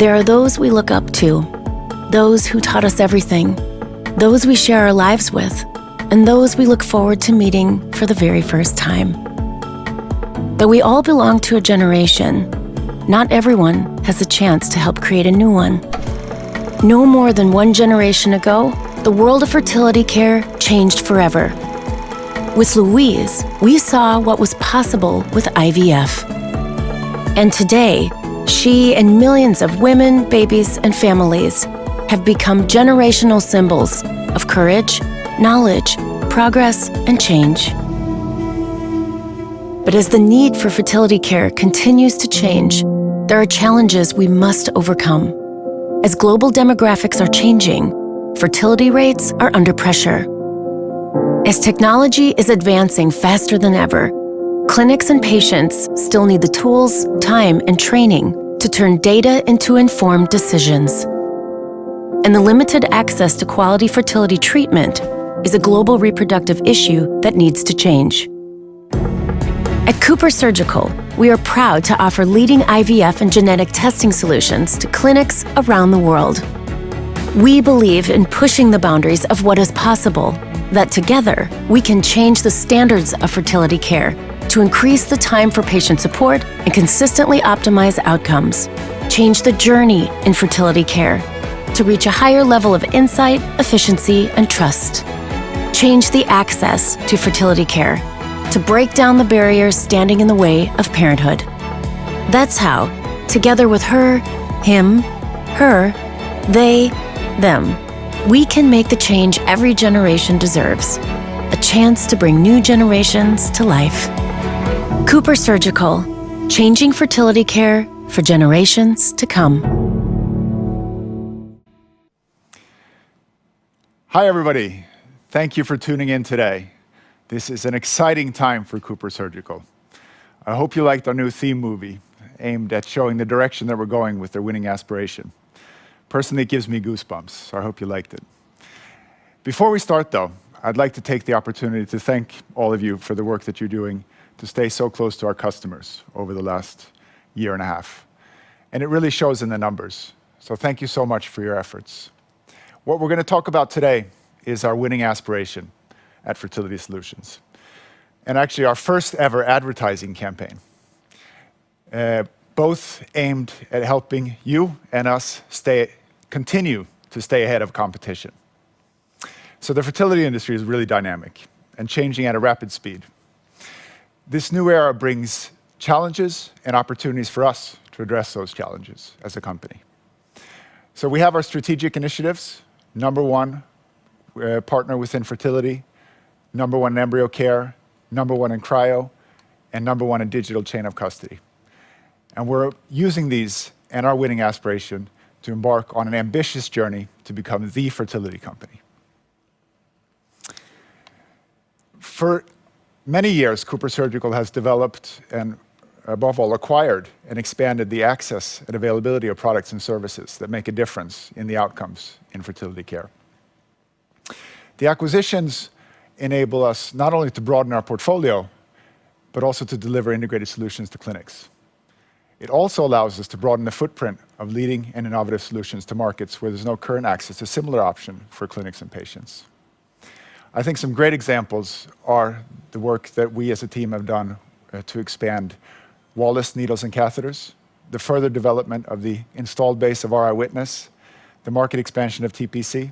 There are those we look up to, those who taught us everything, those we share our lives with, and those we look forward to meeting for the very first time. Though we all belong to a generation, not everyone has a chance to help create a new one. No more than one generation ago, the world of fertility care changed forever. With Louise, we saw what was possible with IVF. And today, she and millions of women, babies, and families have become generational symbols of courage, knowledge, progress, and change. But as the need for fertility care continues to change, there are challenges we must overcome. As global demographics are changing, fertility rates are under pressure. As technology is advancing faster than ever, clinics and patients still need the tools, time, and training to turn data into informed decisions. And the limited access to quality fertility treatment is a global reproductive issue that needs to change. At Cooper Surgical, we are proud to offer leading IVF and genetic testing solutions to clinics around the world. We believe in pushing the boundaries of what is possible, that together we can change the standards of fertility care to increase the time for patient support and consistently optimize outcomes, change the journey in fertility care to reach a higher level of insight, efficiency, and trust, change the access to fertility care to break down the barriers standing in the way of parenthood. That's how, together with her, him, her, they, them, we can make the change every generation deserves, a chance to bring new generations to life. Cooper Surgical, changing fertility care for generations to come. Hi, everybody. Thank you for tuning in today. This is an exciting time for Cooper Surgical. I hope you liked our new theme movie, aimed at showing the direction that we're going with their winning aspiration. Personally, it gives me goosebumps, so I hope you liked it. Before we start, though, I'd like to take the opportunity to thank all of you for the work that you're doing to stay so close to our customers over the last year and a half. And it really shows in the numbers. So thank you so much for your efforts. What we're going to talk about today is our winning aspiration at Fertility Solutions, and actually our first ever advertising campaign, both aimed at helping you and us continue to stay ahead of competition. So the fertility industry is really dynamic and changing at a rapid speed. This new era brings challenges and opportunities for us to address those challenges as a company. So we have our strategic initiatives. Number one, partner within fertility. Number one in embryo care, number one in cryo, and number one in digital chain of custody. And we're using these and our winning aspiration to embark on an ambitious journey to become the fertility company. For many years, Cooper Surgical has developed and, above all, acquired and expanded the access and availability of products and services that make a difference in the outcomes in fertility care. The acquisitions enable us not only to broaden our portfolio, but also to deliver integrated solutions to clinics. It also allows us to broaden the footprint of leading and innovative solutions to markets where there's no current access to a similar option for clinics and patients. I think some great examples are the work that we as a team have done to expand Wallace needles and catheters, the further development of the installed base of RI Witness, the market expansion of TPC.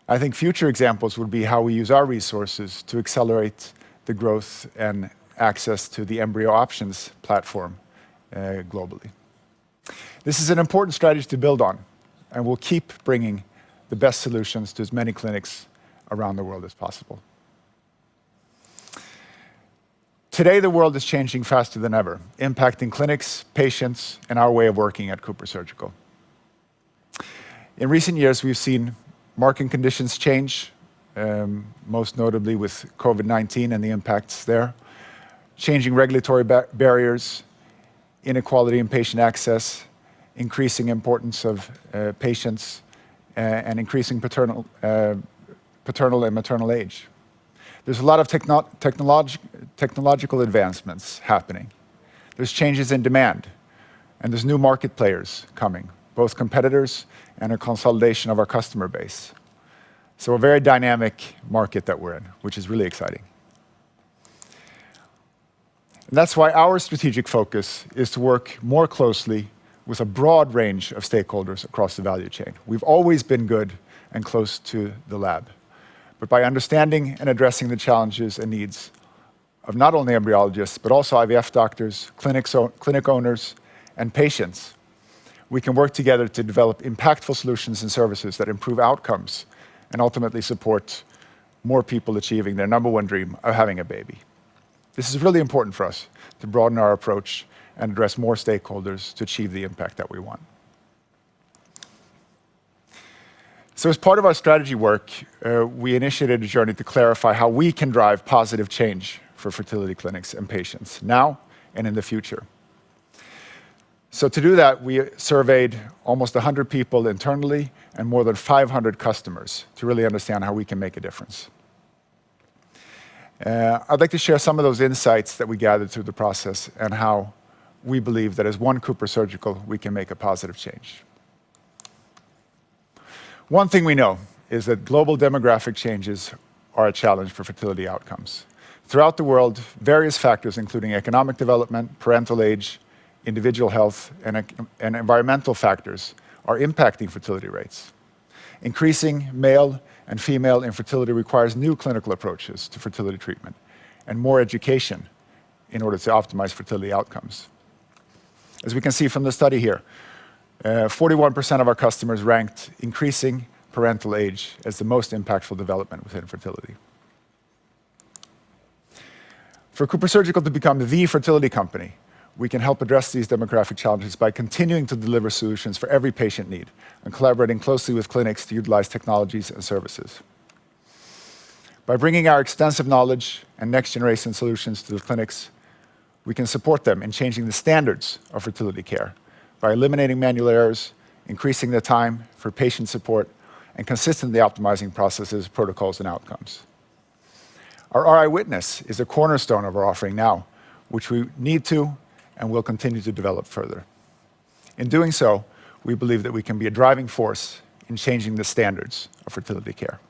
I think future examples would be how we use our resources to accelerate the growth and access to the embryo options platform globally. This is an important strategy to build on, and we'll keep bringing the best solutions to as many clinics around the world as possible. Today, the world is changing faster than ever, impacting clinics, patients, and our way of working at Cooper Surgical. In recent years, we've seen market conditions change, most notably with COVID-19 and the impacts there, changing regulatory barriers, inequality in patient access, increasing importance of patients, and increasing paternal and maternal age. There's a lot of technological advancements happening. There's changes in demand, and there's new market players coming, both competitors and a consolidation of our customer base. So a very dynamic market that we're in, which is really exciting. And that's why our strategic focus is to work more closely with a broad range of stakeholders across the value chain. We've always been good and close to the lab. But by understanding and addressing the challenges and needs of not only embryologists, but also IVF doctors, clinic owners, and patients, we can work together to develop impactful solutions and services that improve outcomes and ultimately support more people achieving their number one dream of having a baby. This is really important for us to broaden our approach and address more stakeholders to achieve the impact that we want. So as part of our strategy work, we initiated a journey to clarify how we can drive positive change for fertility clinics and patients now and in the future. So to do that, we surveyed almost 100 people internally and more than 500 customers to really understand how we can make a difference. I'd like to share some of those insights that we gathered through the process and how we believe that as one CooperSurgical, we can make a positive change. One thing we know is that global demographic changes are a challenge for fertility outcomes. Throughout the world, various factors, including economic development, parental age, individual health, and environmental factors, are impacting fertility rates. Increasing male and female infertility requires new clinical approaches to fertility treatment and more education in order to optimize fertility outcomes. As we can see from the study here, 41% of our customers ranked increasing parental age as the most impactful development within fertility. For CooperSurgical to become the fertility company, we can help address these demographic challenges by continuing to deliver solutions for every patient need and collaborating closely with clinics to utilize technologies and services. By bringing our extensive knowledge and next-generation solutions to the clinics, we can support them in changing the standards of fertility care by eliminating manual errors, increasing the time for patient support, and consistently optimizing processes, protocols, and outcomes. Our RI Witness is a cornerstone of our offering now, which we need to and will continue to develop further. In doing so, we believe that we can be a driving force in changing the standards of fertility care.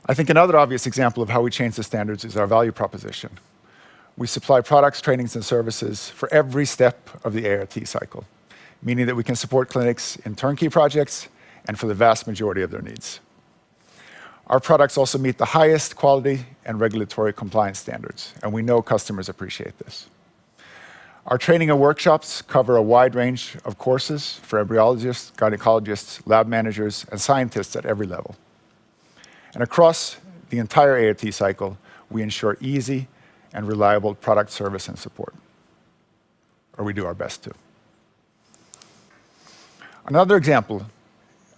I think another obvious example of how we change the standards is our value proposition. We supply products, trainings, and services for every step of the ART cycle, meaning that we can support clinics in turnkey projects and for the vast majority of their needs. Our products also meet the highest quality and regulatory compliance standards, and we know customers appreciate this. Our training and workshops cover a wide range of courses for embryologists, gynecologists, lab managers, and scientists at every level. And across the entire ART cycle, we ensure easy and reliable product service and support, or we do our best to. Another example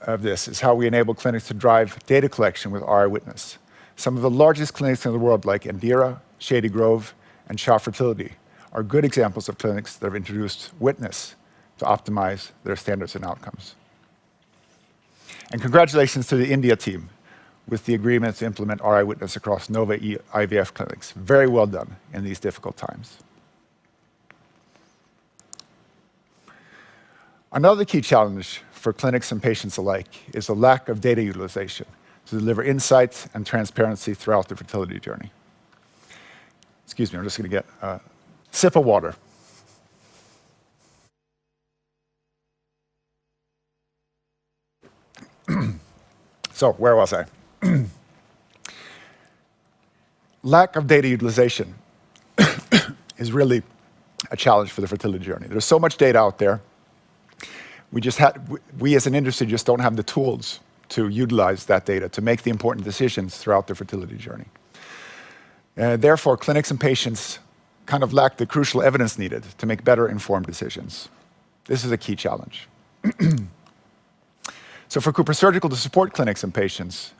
of this is how we enable clinics to drive data collection with RI Witness. Some of the largest clinics in the world, like Endera, Shady Grove, and Shaw Fertility, are good examples of clinics that have introduced Witness to optimize their standards and outcomes. And congratulations to the India team with the agreement to implement RI Witness across Nova IVF clinics. Very well done in these difficult times. Another key challenge for clinics and patients alike is the lack of data utilization to deliver insights and transparency throughout the fertility journey. Excuse me, I'm just going to get a sip of water. So, where was I? Lack of data utilization is really a challenge for the fertility journey. There's so much data out there. We as an industry just don't have the tools to utilize that data to make the important decisions throughout the fertility journey. Therefore, clinics and patients kind of lack the crucial evidence needed to make better informed decisions. This is a key challenge. So for CooperSurgical to support clinics and patients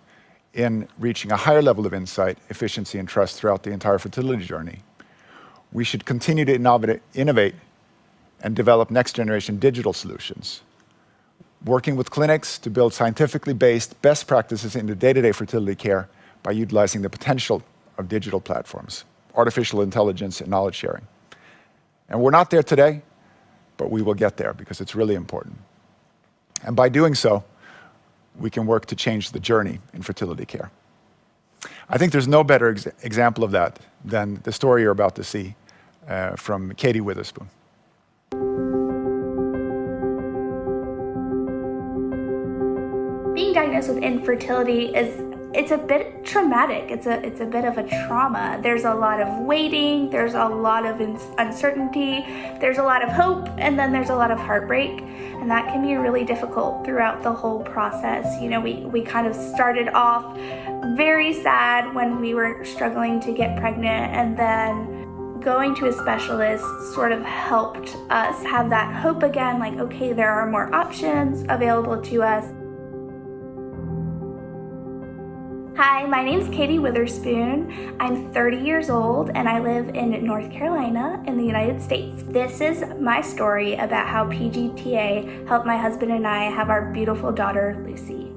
in reaching a higher level of insight, efficiency, and trust throughout the entire fertility journey, we should continue to innovate and develop next-generation digital solutions, working with clinics to build scientifically based best practices into day-to-day fertility care by utilizing the potential of digital platforms, artificial intelligence, and knowledge sharing. And we're not there today, but we will get there because it's really important. And by doing so, we can work to change the journey in fertility care. I think there's no better example of that than the story you're about to see from Katie Witherspoon. Being diagnosed with infertility it's a bit traumatic. It's a bit of a trauma. There's a lot of waiting, there's a lot of uncertainty, there's a lot of hope, and then there's a lot of heartbreak. And that can be really difficult throughout the whole process. You know, we kind of started off very sad when we were struggling to get pregnant, and then going to a specialist sort of helped us have that hope again, like, okay, there are more options available to us. Hi, my name's Katie Witherspoon. I'm 30 years old and I live in North Carolina in the United States. This is my story about how PGTA helped my husband and I have our beautiful daughter, Lucy.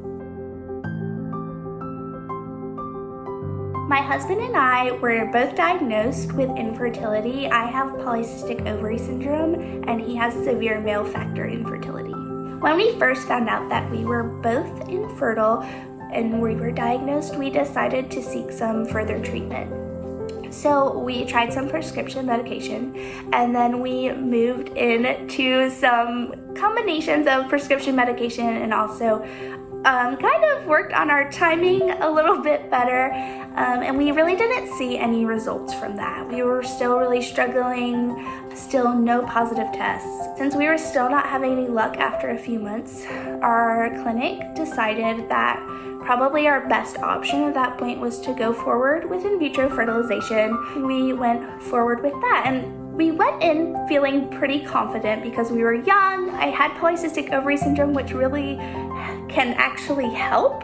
My husband and I were both diagnosed with infertility. I have polycystic ovary syndrome and he has severe male factor infertility. When we first found out that we were both infertile, and we were diagnosed, we decided to seek some further treatment. So we tried some prescription medication, and then we moved into some combinations of prescription medication and also kind of worked on our timing a little bit better, and we really didn't see any results from that. We were still really struggling, still no positive tests. Since we were still not having any luck after a few months, our clinic decided that probably our best option at that point was to go forward with in vitro fertilization. We went forward with that, and we went in feeling pretty confident because we were young. I had polycystic ovary syndrome, which really can actually help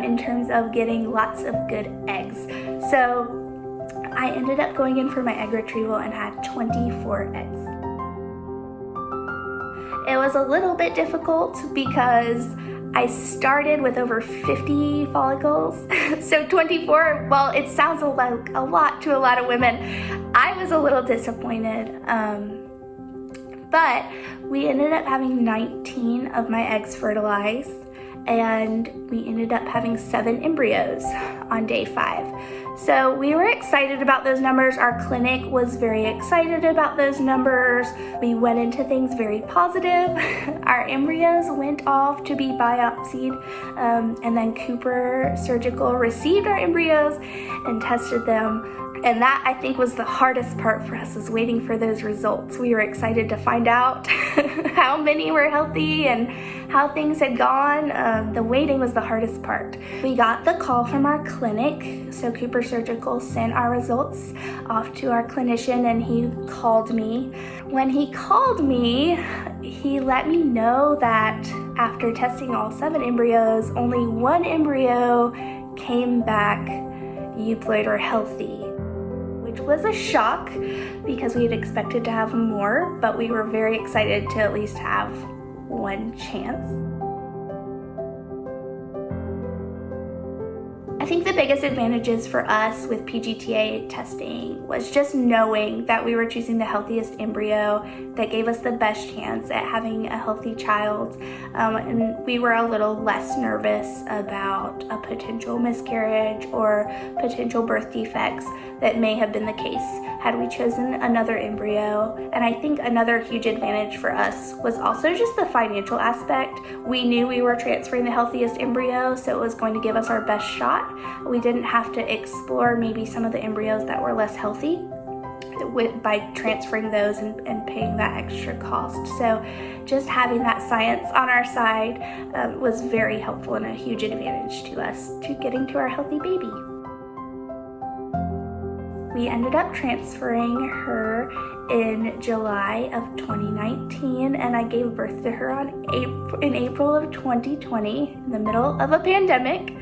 in terms of getting lots of good eggs. So I ended up going in for my egg retrieval and had 24 eggs. It was a little bit difficult because I started with over 50 follicles, so 24, well, it sounds like a lot to a lot of women. I was a little disappointed, but we ended up having 19 of my eggs fertilized, and we ended up having 7 embryos on day 5. So we were excited about those numbers. Our clinic was very excited about those numbers. We went into things very positive. Our embryos went off to be biopsied, and then Cooper Surgical received our embryos and tested them. And that, I think, was the hardest part for us, is waiting for those results. We were excited to find out how many were healthy and how things had gone. The waiting was the hardest part. We got the call from our clinic, so Cooper Surgical sent our results off to our clinician, and he called me. When he called me, he let me know that after testing all 7 embryos, only 1 embryo came back euploid or healthy, which was a shock because we had expected to have more, but we were very excited to at least have one chance. I think the biggest advantages for us with PGTA testing was just knowing that we were choosing the healthiest embryo that gave us the best chance at having a healthy child, and we were a little less nervous about a potential miscarriage or potential birth defects that may have been the case had we chosen another embryo. And I think another huge advantage for us was also just the financial aspect. We knew we were transferring the healthiest embryo, so it was going to give us our best shot. We didn't have to explore maybe some of the embryos that were less healthy by transferring those and paying that extra cost. So just having that science on our side was very helpful and a huge advantage to us to getting to our healthy baby. We ended up transferring her in July of 2019, and I gave birth to her in April of 2020, in the middle of a pandemic.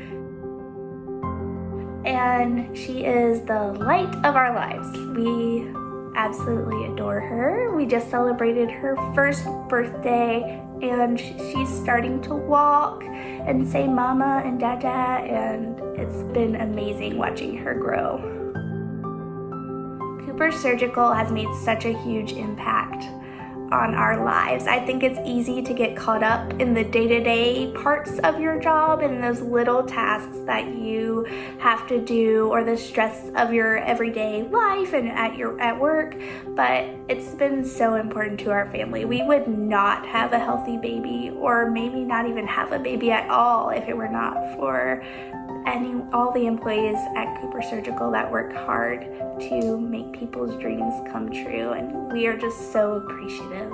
And she is the light of our lives. We absolutely adore her. We just celebrated her first birthday, and she's starting to walk and say mama and dada, and it's been amazing watching her grow. Cooper Cooper Surgical has made such a huge impact on our lives. I think it's easy to get caught up in the day-to-day parts of your job and those little tasks that you have to do, or the stress of your everyday life and at work, but it's been so important to our family. We would not have a healthy baby, or maybe not even have a baby at all, if it were not for all the employees at Cooper Surgical that work hard to make people's dreams come true. And we are just so appreciative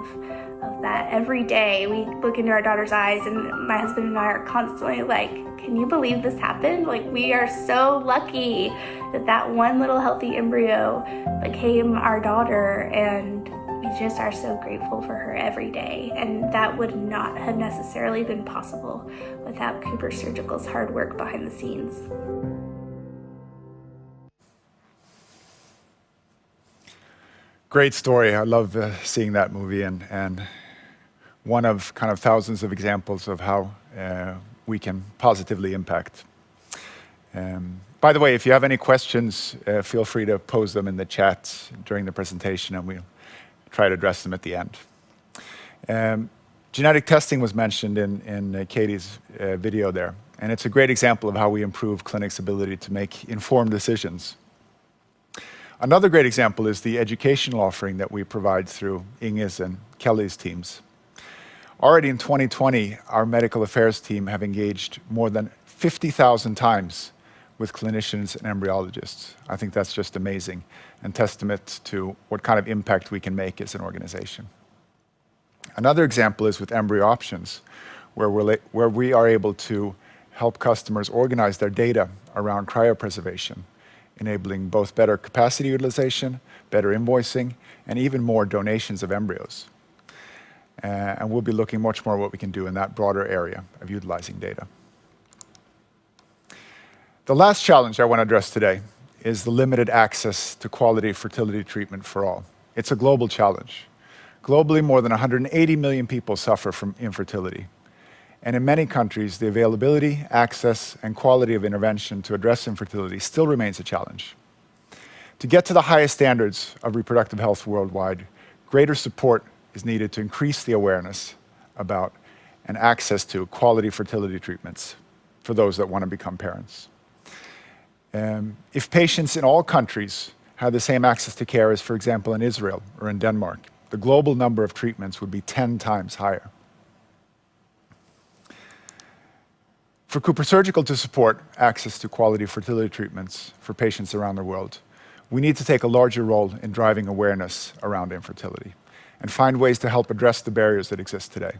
of that. Every day we look into our daughter's eyes, and my husband and I are constantly like, can you believe this happened? Like, we are so lucky that that one little healthy embryo became our daughter, and we just are so grateful for her every day. And that would not have necessarily been possible without Cooper Surgical's hard work behind the scenes. Great story. I love seeing that movie, and one of kind of thousands of examples of how we can positively impact. By the way, if you have any questions, feel free to pose them in the chat during the presentation, and we'll try to address them at the end. Genetic testing was mentioned in Katie's video there, and it's a great example of how we improve clinics' ability to make informed decisions. Another great example is the educational offering that we provide through Inge's and Kelly's teams. Already in 2020, our medical affairs team have engaged more than 50,000 times with clinicians and embryologists. I think that's just amazing, and testament to what kind of impact we can make as an organization. Another example is with Embryo Options, where we are able to help customers organize their data around cryopreservation, enabling both better capacity utilization, better invoicing, and even more donations of embryos. And we'll be looking much more at what we can do in that broader area of utilizing data. The last challenge I want to address today is the limited access to quality fertility treatment for all. It's a global challenge. Globally, more than 180 million people suffer from infertility. And in many countries, the availability, access, and quality of intervention to address infertility still remains a challenge. To get to the highest standards of reproductive health worldwide, greater support is needed to increase the awareness about and access to quality fertility treatments for those that want to become parents. If patients in all countries had the same access to care as, for example, in Israel or in Denmark, the global number of treatments would be 10 times higher. For Cooper Surgical to support access to quality fertility treatments for patients around the world, we need to take a larger role in driving awareness around infertility and find ways to help address the barriers that exist today.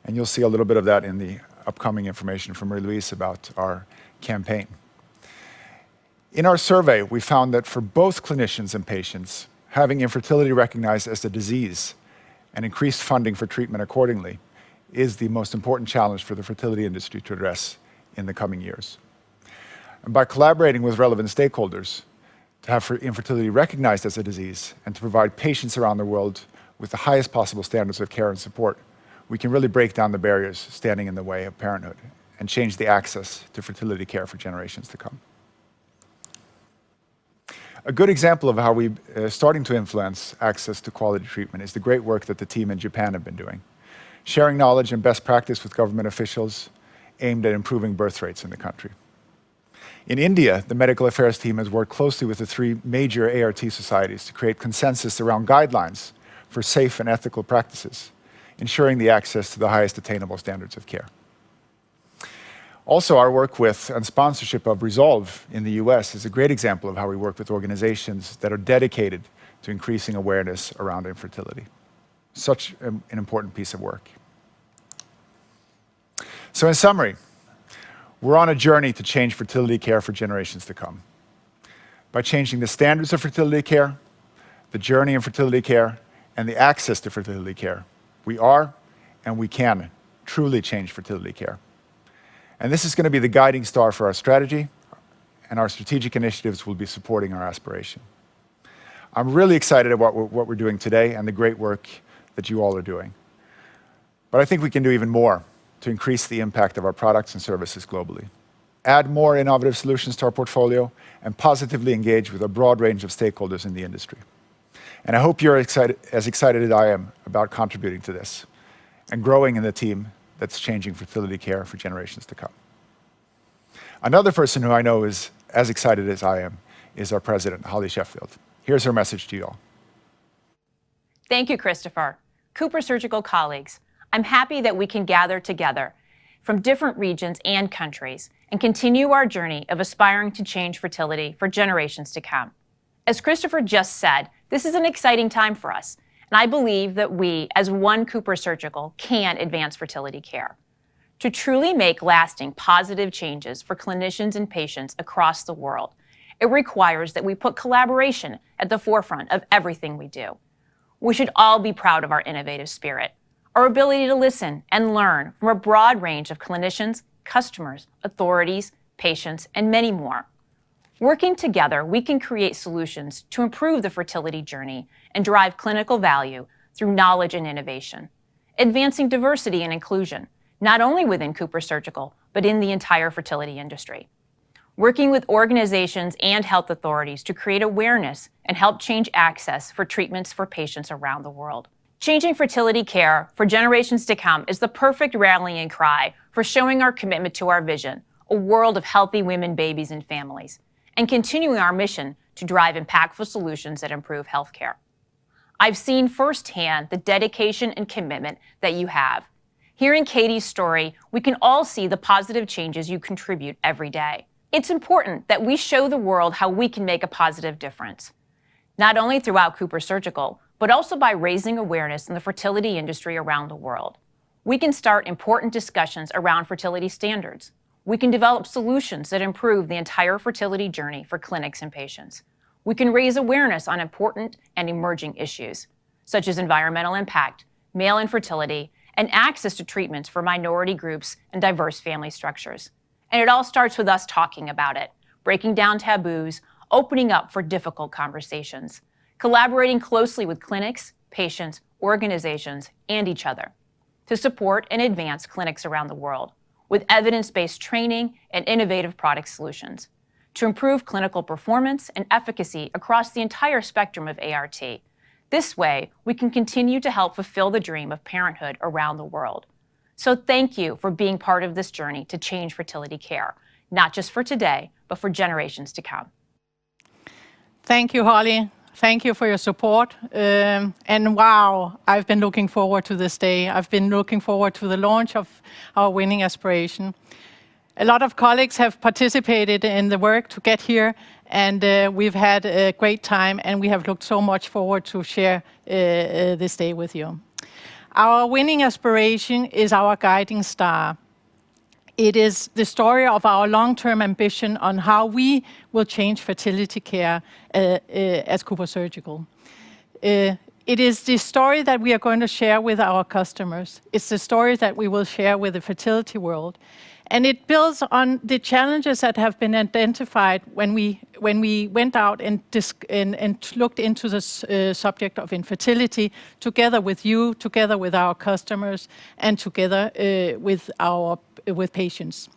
And you'll see a little bit of that in the upcoming information from Marie-Louise about our campaign. In our survey, we found that for both clinicians and patients, having infertility recognized as a disease and increased funding for treatment accordingly is the most important challenge for the fertility industry to address in the coming years. And by collaborating with relevant stakeholders to have infertility recognized as a disease and to provide patients around the world with the highest possible standards of care and support, we can really break down the barriers standing in the way of parenthood and change the access to fertility care for generations to come. A good example of how we're starting to influence access to quality treatment is the great work that the team in Japan have been doing, sharing knowledge and best practice with government officials aimed at improving birth rates in the country. In India, the medical affairs team has worked closely with the 3 major ART societies to create consensus around guidelines for safe and ethical practices, ensuring the access to the highest attainable standards of care. Also, our work with and sponsorship of Resolve in the US is a great example of how we work with organizations that are dedicated to increasing awareness around infertility. Such an important piece of work. So in summary, we're on a journey to change fertility care for generations to come. By changing the standards of fertility care, the journey in fertility care, and the access to fertility care, we are and we can truly change fertility care. And this is going to be the guiding star for our strategy, and our strategic initiatives will be supporting our aspiration. I'm really excited about what we're doing today and the great work that you all are doing. But I think we can do even more to increase the impact of our products and services globally add more innovative solutions to our portfolio, and positively engage with a broad range of stakeholders in the industry. And I hope you're as excited as I am about contributing to this and growing in the team that's changing fertility care for generations to come. Another person who I know is as excited as I am is our president, Holly Sheffield. Here's her message to you all. Thank you, Christopher. CooperSurgical colleagues, I'm happy that we can gather together from different regions and countries and continue our journey of aspiring to change fertility for generations to come. As Christopher just said, this is an exciting time for us, and I believe that we, as one CooperSurgical, can advance fertility care. To truly make lasting positive changes for clinicians and patients across the world, it requires that we put collaboration at the forefront of everything we do. We should all be proud of our innovative spirit, our ability to listen and learn from a broad range of clinicians, customers, authorities, patients, and many more. Working together, we can create solutions to improve the fertility journey and drive clinical value through knowledge and innovation, advancing diversity and inclusion, not only within CooperSurgical, but in the entire fertility industry. Working with organizations and health authorities to create awareness and help change access for treatments for patients around the world. Changing fertility care for generations to come is the perfect rallying cry for showing our commitment to our vision, a world of healthy women, babies, and families, and continuing our mission to drive impactful solutions that improve healthcare. I've seen firsthand the dedication and commitment that you have. Hearing Katie's story, we can all see the positive changes you contribute every day. It's important that we show the world how we can make a positive difference, not only throughout CooperSurgical, but also by raising awareness in the fertility industry around the world. We can start important discussions around fertility standards. We can develop solutions that improve the entire fertility journey for clinics and patients. We can raise awareness on important and emerging issues, such as environmental impact, male infertility, and access to treatments for minority groups and diverse family structures. And it all starts with us talking about it, breaking down taboos, opening up for difficult conversations, collaborating closely with clinics, patients, organizations, and each other to support and advance clinics around the world with evidence-based training and innovative product solutions to improve clinical performance and efficacy across the entire spectrum of ART. This way, we can continue to help fulfill the dream of parenthood around the world. So thank you for being part of this journey to change fertility care, not just for today, but for generations to come. Thank you, Holly. Thank you for your support. And wow, I've been looking forward to this day. I've been looking forward to the launch of our Winning Aspiration. A lot of colleagues have participated in the work to get here, and we've had a great time, and we have looked so much forward to share this day with you. Our Winning Aspiration is our guiding star. It is the story of our long-term ambition on how we will change fertility care as CooperSurgical. It is the story that we are going to share with our customers. It's the story that we will share with the fertility world. And it builds on the challenges that have been identified when we went out and looked into this subject of infertility together with you, together with our customers, and together with patients.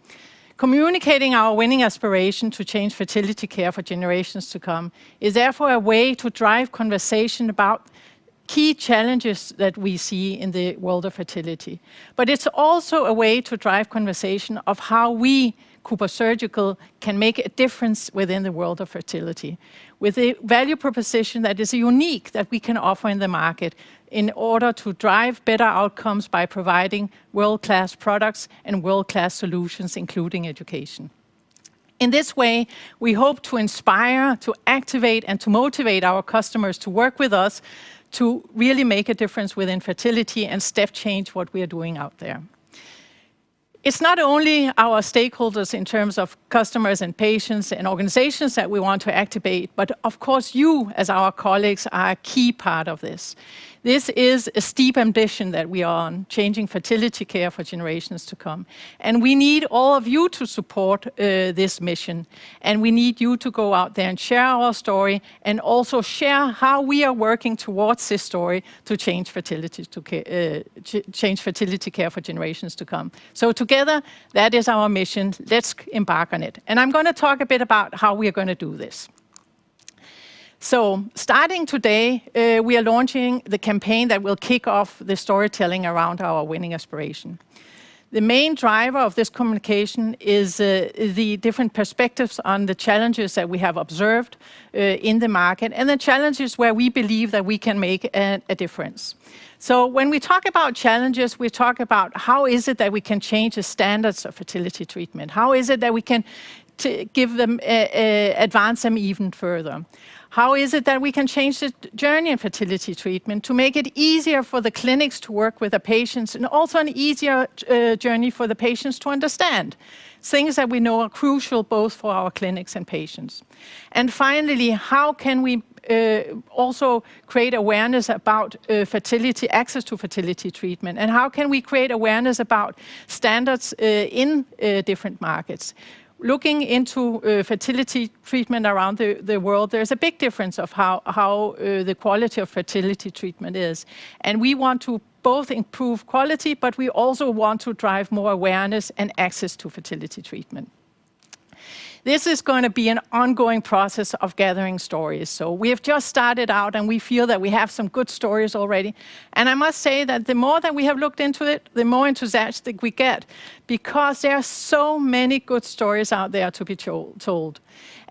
Communicating our Winning Aspiration to change fertility care for generations to come is therefore a way to drive conversation about key challenges that we see in the world of fertility. But it's also a way to drive conversation of how we, CooperSurgical, can make a difference within the world of fertility, with a value proposition that is unique that we can offer in the market in order to drive better outcomes by providing world-class products and world-class solutions, including education. In this way, we hope to inspire, to activate, and to motivate our customers to work with us to really make a difference within fertility and step change what we are doing out there. It's not only our stakeholders in terms of customers and patients and organizations that we want to activate, but of course you as our colleagues are a key part of this. This is a steep ambition that we are on, changing fertility care for generations to come. And we need all of you to support this mission. And we need you to go out there and share our story and also share how we are working towards this story to change fertility care for generations to come. So together together, that is our mission. Let's embark on it. And I'm going to talk a bit about how we are going to do this. So starting today, we are launching the campaign that will kick off the storytelling around our winning aspiration. The main driver of this communication is the different perspectives on the challenges that we have observed in the market and the challenges where we believe that we can make a difference. So when we talk about challenges, we talk about how is it that we can change the standards of fertility treatment? How is it that we can give them, advance them even further? How is it that we can change the journey in fertility treatment to make it easier for the clinics to work with the patients and also an easier journey for the patients to understand? Things that we know are crucial both for our clinics and patients. And finally, how can we also create awareness about fertility, access to fertility treatment? And how can we create awareness about standards in different markets? Looking into fertility treatment around the world, there's a big difference of how the quality of fertility treatment is. And we want to both improve quality, but we also want to drive more awareness and access to fertility treatment. This is going to be an ongoing process of gathering stories. So we have just started out and we feel that we have some good stories already. And I must say that the more that we have looked into it, the more enthusiastic we get, because there are so many good stories out there to be told.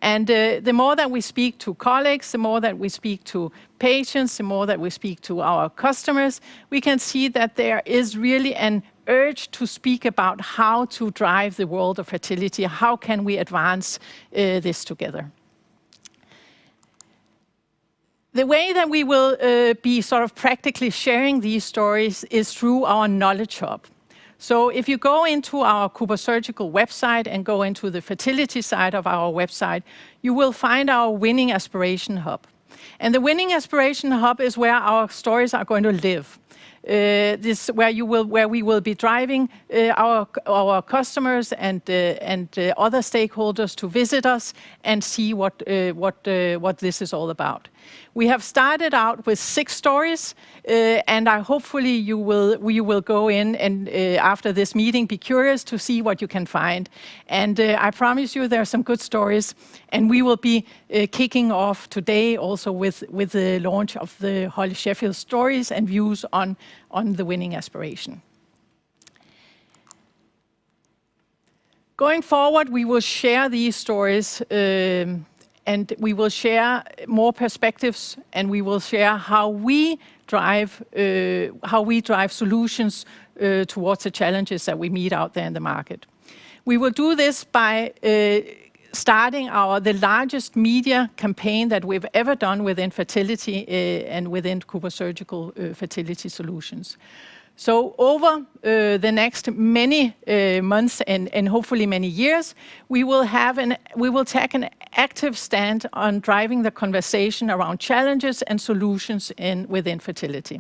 And the more that we speak to colleagues, the more that we speak to patients, the more that we speak to our customers, we can see that there is really an urge to speak about how to drive the world of fertility. How can we advance this together? The way that we will be sort of practically sharing these stories is through our knowledge hub. So if you go into our CooperSurgical website and go into the fertility side of our website, you will find our Winning Aspiration Hub. And the Winning Aspiration Hub is where our stories are going to live. This where we will be driving our customers and other stakeholders to visit us and see what this is all about. We have started out with 6 stories, and hopefully you will go in and after this meeting be curious to see what you can find. And I promise you there are some good stories, and we will be kicking off today also with the launch of the Holly Sheffield stories and views on the winning aspiration. Going forward, we will share these stories and we will share more perspectives, and we will share how we drive solutions towards the challenges that we meet out there in the market. We will do this by starting the largest media campaign that we've ever done within fertility and within CooperSurgical fertility solutions. So over the next many months and hopefully many years, we will take an active stand on driving the conversation around challenges and solutions within fertility.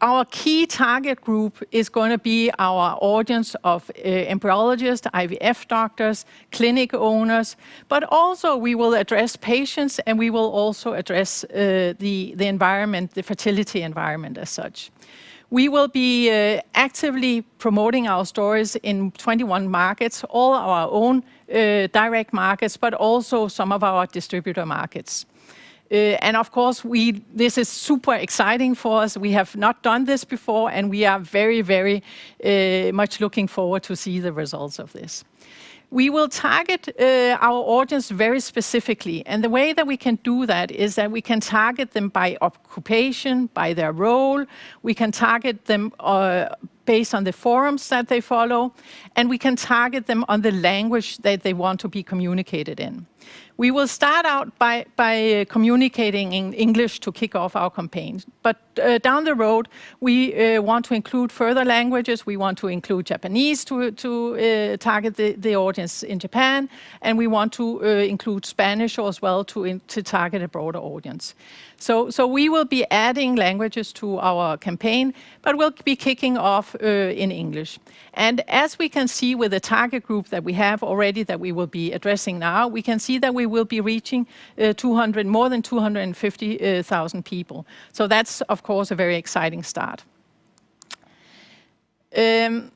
Our key target group is going to be our audience of embryologists, IVF doctors, clinic owners, but also we will address patients, and we will also address the environment, the fertility environment as such. We will be actively promoting our stories in 21 markets, all our own direct markets, but also some of our distributor markets. And of course, this is super exciting for us. We have not done this before, and we are very, very much looking forward to see the results of this. We will target our audience very specifically, and the way that we can do that is that we can target them by occupation, by their role. We can target them based on the forums that they follow, and we can target them on the language that they want to be communicated in. We will start out by communicating in English to kick off our campaign. But down the road, we want to include further languages. We want to include Japanese to target the audience in Japan. And we want to include Spanish as well to target a broader audience. So we will be adding languages to our campaign, but we'll be kicking off in English. And as we can see with the target group that we have already that we will be addressing now, we can see that we will be reaching more than 250,000 people. So that's, of course, a very exciting start. We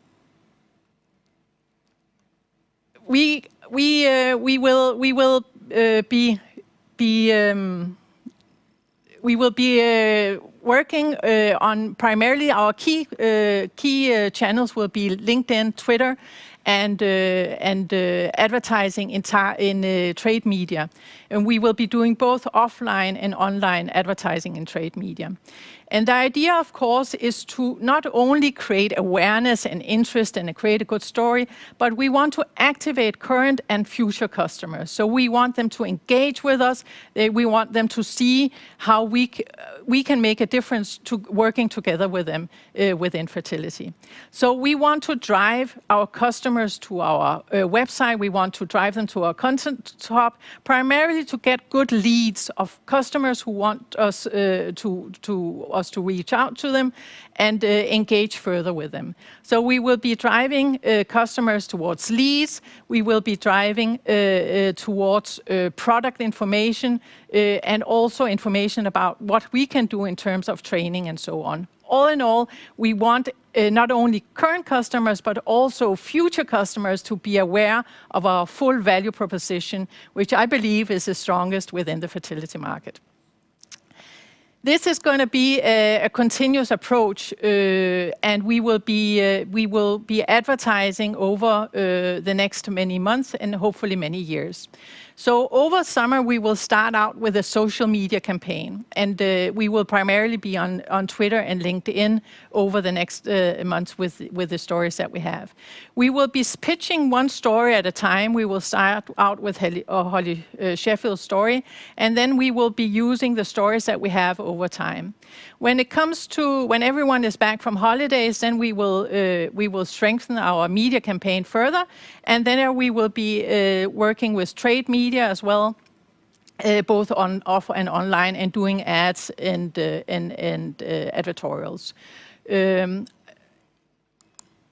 will be working on primarily our key channels will be LinkedIn, Twitter, and advertising in trade media. And we will be doing both offline and online advertising in trade media. And the idea, of course, is to not only create awareness and interest and create a good story, but we want to activate current and future customers. So we want them to engage with us. We want them to see how we can make a difference to working together with them within fertility. So we want to drive our customers to our website. We want to drive them to our content hub, primarily to get good leads of customers who want us to reach out to them and engage further with them. So we will be driving customers towards leads. We will be driving towards product information and also information about what we can do in terms of training and so on. All in all, we want not only current customers, but also future customers to be aware of our full value proposition, which I believe is the strongest within the fertility market. This is going to be a continuous approach, and we will be advertising over the next many months and hopefully many years. So over summer, we will start out with a social media campaign, and we will primarily be on Twitter and LinkedIn over the next months with the stories that we have. We will be pitching one story at a time. We will start out with Holly Sheffield's story, and then we will be using the stories that we have over time. When it comes to when everyone is back from holidays, then we will strengthen our media campaign further, and then we will be working with trade media as well, both on off and online, and doing ads and editorials.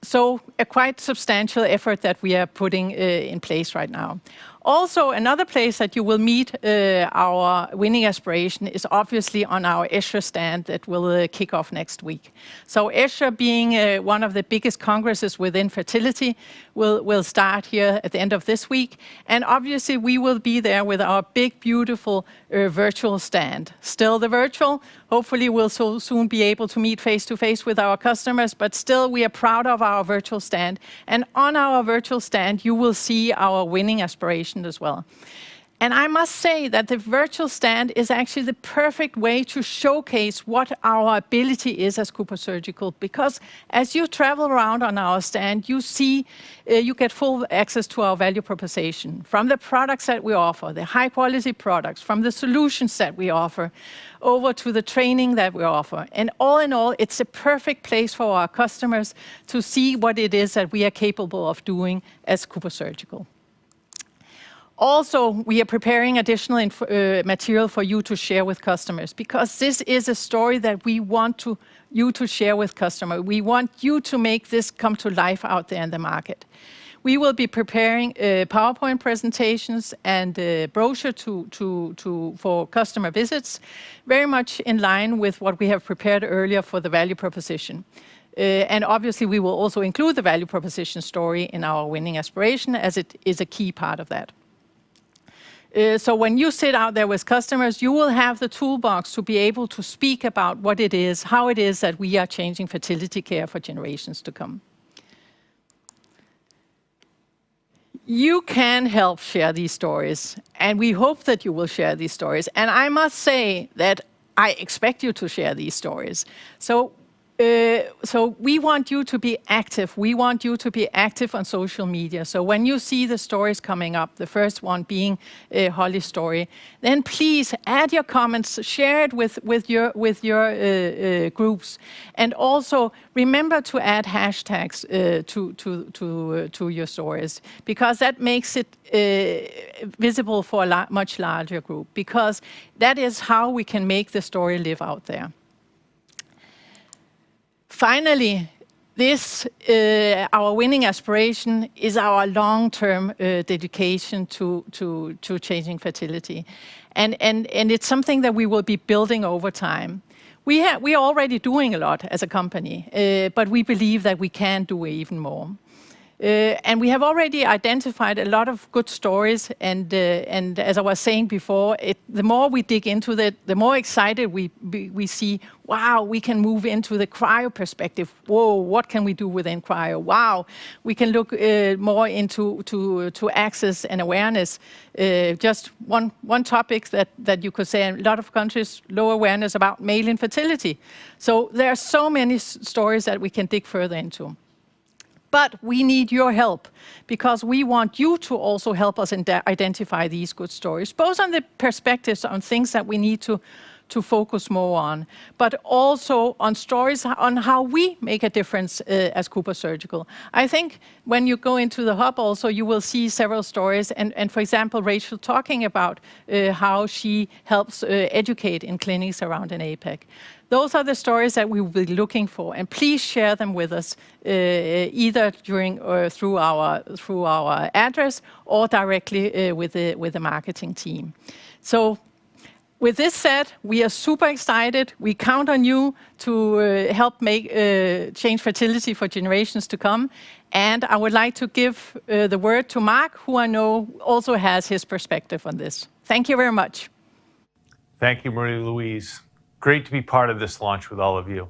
So a quite substantial effort that we are putting in place right now. Also, another place that you will meet our winning aspiration is obviously on our ESHRE stand that will kick off next week. So ESHRE, being one of the biggest congresses within fertility, will start here at the end of this week. And obviously, we will be there with our big, beautiful virtual stand. Still the virtual. Hopefully, we'll so soon be able to meet face-to-face with our customers, but still, we are proud of our virtual stand. And on our virtual stand, you will see our winning aspiration as well. And I must say that the virtual stand is actually the perfect way to showcase what our ability is as CooperSurgical, because as you travel around on our stand, you see, you get full access to our value proposition, from the products that we offer, the high quality products, from the solutions that we offer, over to the training that we offer. And all in all, it's a perfect place for our customers to see what it is that we are capable of doing as CooperSurgical. Also, we are preparing additional material for you to share with customers, because this is a story that we want you to share with customers. We want you to make this come to life out there in the market. We will be preparing PowerPoint presentations and brochure for customer visits, very much in line with what we have prepared earlier for the value proposition. And obviously, we will also include the value proposition story in our winning aspiration, as it is a key part of that. So when you sit out there with customers, you will have the toolbox to be able to speak about what it is, how it is that we are changing fertility care for generations to come. You can help share these stories, and we hope that you will share these stories. And I must say that I expect you to share these stories. So we want you to be active. We want you to be active on social media. So when you see the stories coming up, the first one being Holly's story, then please add your comments, share it with your groups, and also remember to add hashtags to your stories, because that makes it visible for a much larger group, because that is how we can make the story live out there. Finally, this, our winning aspiration, is our long-term dedication to changing fertility. And it's something that we will be building over time. We are already doing a lot as a company, but we believe that we can do even more. And we have already identified a lot of good stories, and as I was saying before, the more we dig into that, the more excited we see, wow, we can move into the cryo perspective. Whoa, what can we do within cryo? Wow, we can look more into to access and awareness. Just one topic that you could say, in a lot of countries, low awareness about male infertility. So there are so many stories that we can dig further into. But we need your help, because we want you to also help us identify these good stories, both on the perspectives on things that we need to focus more on, but also on stories on how we make a difference as Cooper Surgical. I think when you go into the hub also, you will see several stories, and for example, Rachel talking about how she helps educate in clinics around an APAC. Those are the stories that we will be looking for, and please share them with us, either during or through our address or directly with the marketing team. So, with this said, we are super excited. We count on you to help make change fertility for generations to come. And I would like to give the word to Mark, who I know also has his perspective on this. Thank you very much. Thank you, Marie-Louise. Great to be part of this launch with all of you.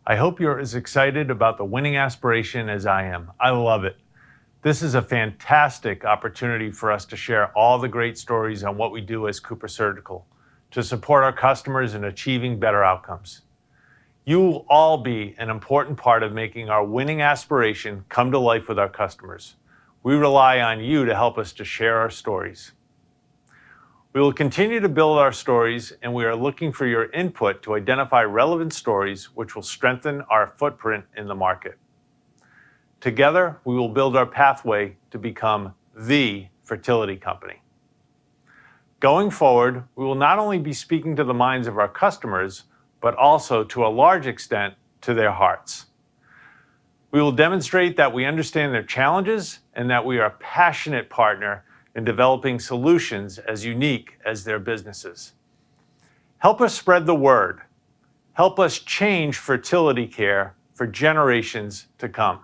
I hope you're as excited about the winning aspiration as I am. I love it. This is a fantastic opportunity for us to share all the great stories on what we do as Cooper Surgical, to support our customers in achieving better outcomes. You will all be an important part of making our winning aspiration come to life with our customers. We rely on you to help us to share our stories. We will continue to build our stories, and we are looking for your input to identify relevant stories which will strengthen our footprint in the market. Together, we will build our pathway to become the fertility company. Going forward, we will not only be speaking to the minds of our customers, but also, to a large extent, to their hearts. We will demonstrate that we understand their challenges and that we are a passionate partner in developing solutions as unique as their businesses. Help us spread the word. Help us change fertility care for generations to come.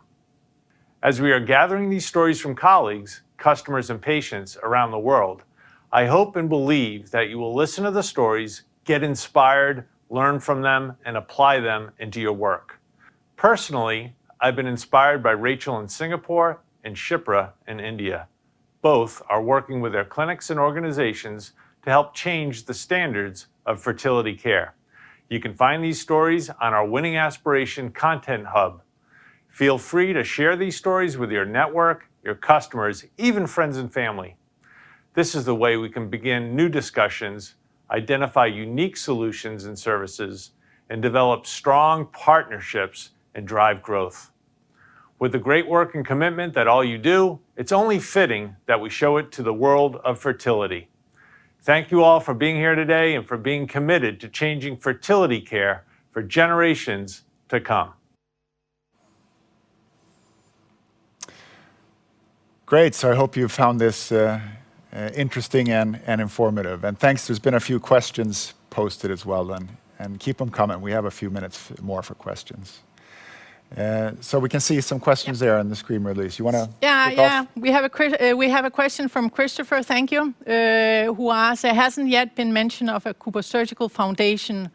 As we are gathering these stories from colleagues, customers, and patients around the world, I hope and believe that you will listen to the stories, get inspired, learn from them, and apply them into your work. Personally, I've been inspired by Rachel in Singapore and Shipra in India. Both are working with their clinics and organizations to help change the standards of fertility care. You can find these stories on our Winning Aspiration Content Hub. Feel free to share these stories with your network, your customers, even friends and family. This is the way we can begin new discussions, identify unique solutions and services, and develop strong partnerships and drive growth. With the great work and commitment that all you do, it's only fitting that we show it to the world of fertility. Thank you all for being here today and for being committed to changing fertility care for generations to come. Great, so I hope you found this interesting and informative. And thanks, there's been a few questions posted as well, and keep them coming. We have a few minutes more for questions. So we can see some questions there on the screen release. You want to kick off? We have a question from Christopher, thank you, who asks, there hasn't yet been mention of a Cooper Surgical Foundation.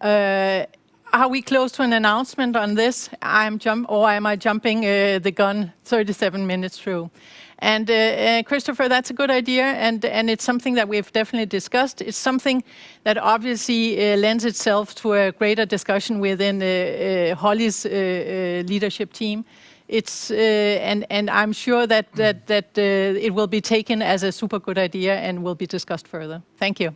Are we close to an announcement on this? Am I jumping the gun 37 minutes through? And Christopher, that's a good idea, and it's something that we've definitely discussed. It's something that obviously lends itself to a greater discussion within Holly's leadership team. It's and I'm sure that it will be taken as a super good idea and will be discussed further. Thank you.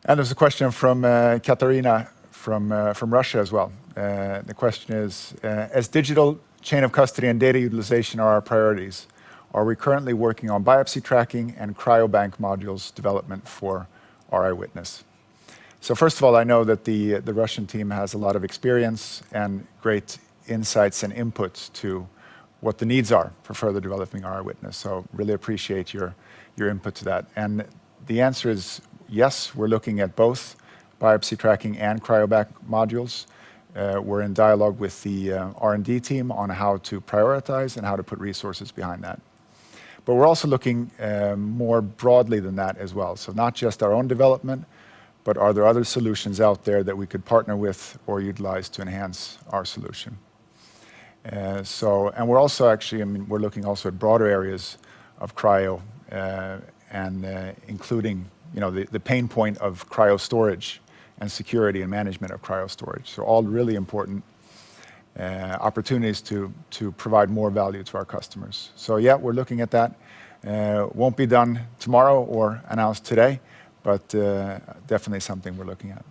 And there's a question from Katarina from Russia as well. The question is, as digital chain of custody and data utilization are our priorities, are we currently working on biopsy tracking and cryobank modules development for our Eyewitness? So first of all, I know that the Russian team has a lot of experience and great insights and inputs to what the needs are for further developing our Eyewitness. So really appreciate your input to that. And the answer is yes, we're looking at both biopsy tracking and cryovac modules. We're in dialogue with the R&D team on how to prioritize and how to put resources behind that. But we're also looking more broadly than that as well. So not just our own development, but are there other solutions out there that we could partner with or utilize to enhance our solution? And we're also actually, we're looking also at broader areas of cryo, and including, the pain point of cryo storage and security and management of cryo storage. So all really important opportunities to provide more value to our customers. So yeah, we're looking at that. Won't be done tomorrow or announced today, but definitely something we're looking at.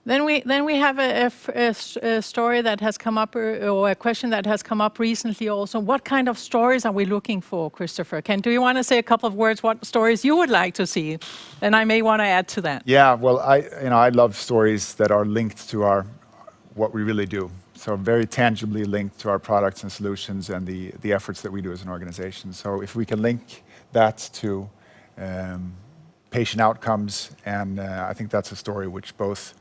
Then we have a story that has come up, or a question that has come up recently also. What kind of stories are we looking for, Christopher? Do you want to say a couple of words what stories you would like to see? And I may want to add to that. Yeah, well, I love stories that are linked to what we really do. So very tangibly linked to our products and solutions and the efforts that we do as an organization. So if we can link that to patient outcomes, and I think that's a story which both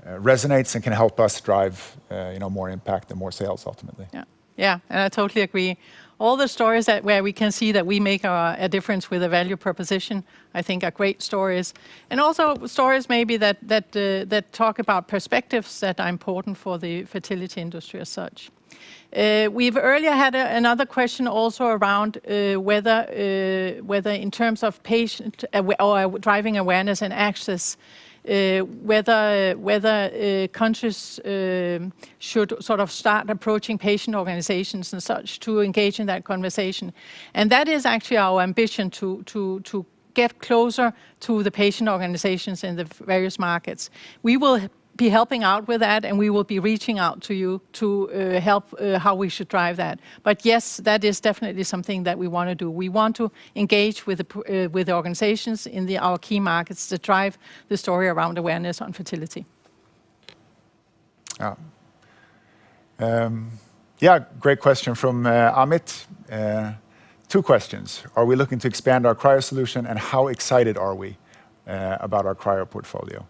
resonates and can help us drive more impact and more sales ultimately. Yeah, and I totally agree. All the stories where we can see that we make a difference with a value proposition, I think are great stories. And also stories maybe that talk about perspectives that are important for the fertility industry as such. We've earlier had another question also around whether in terms of patient or driving awareness and access, whether countries should sort of start approaching patient organizations and such to engage in that conversation. And that is actually our ambition to get closer to the patient organizations in the various markets. We will be helping out with that, and we will be reaching out to you to help how we should drive that. But yes, that is definitely something that we want to do. We want to engage with the organizations in our key markets to drive the story around awareness on fertility. Yeah, great question from Amit. Two questions. Are we looking to expand our cryo solution, and how excited are we about our cryo portfolio?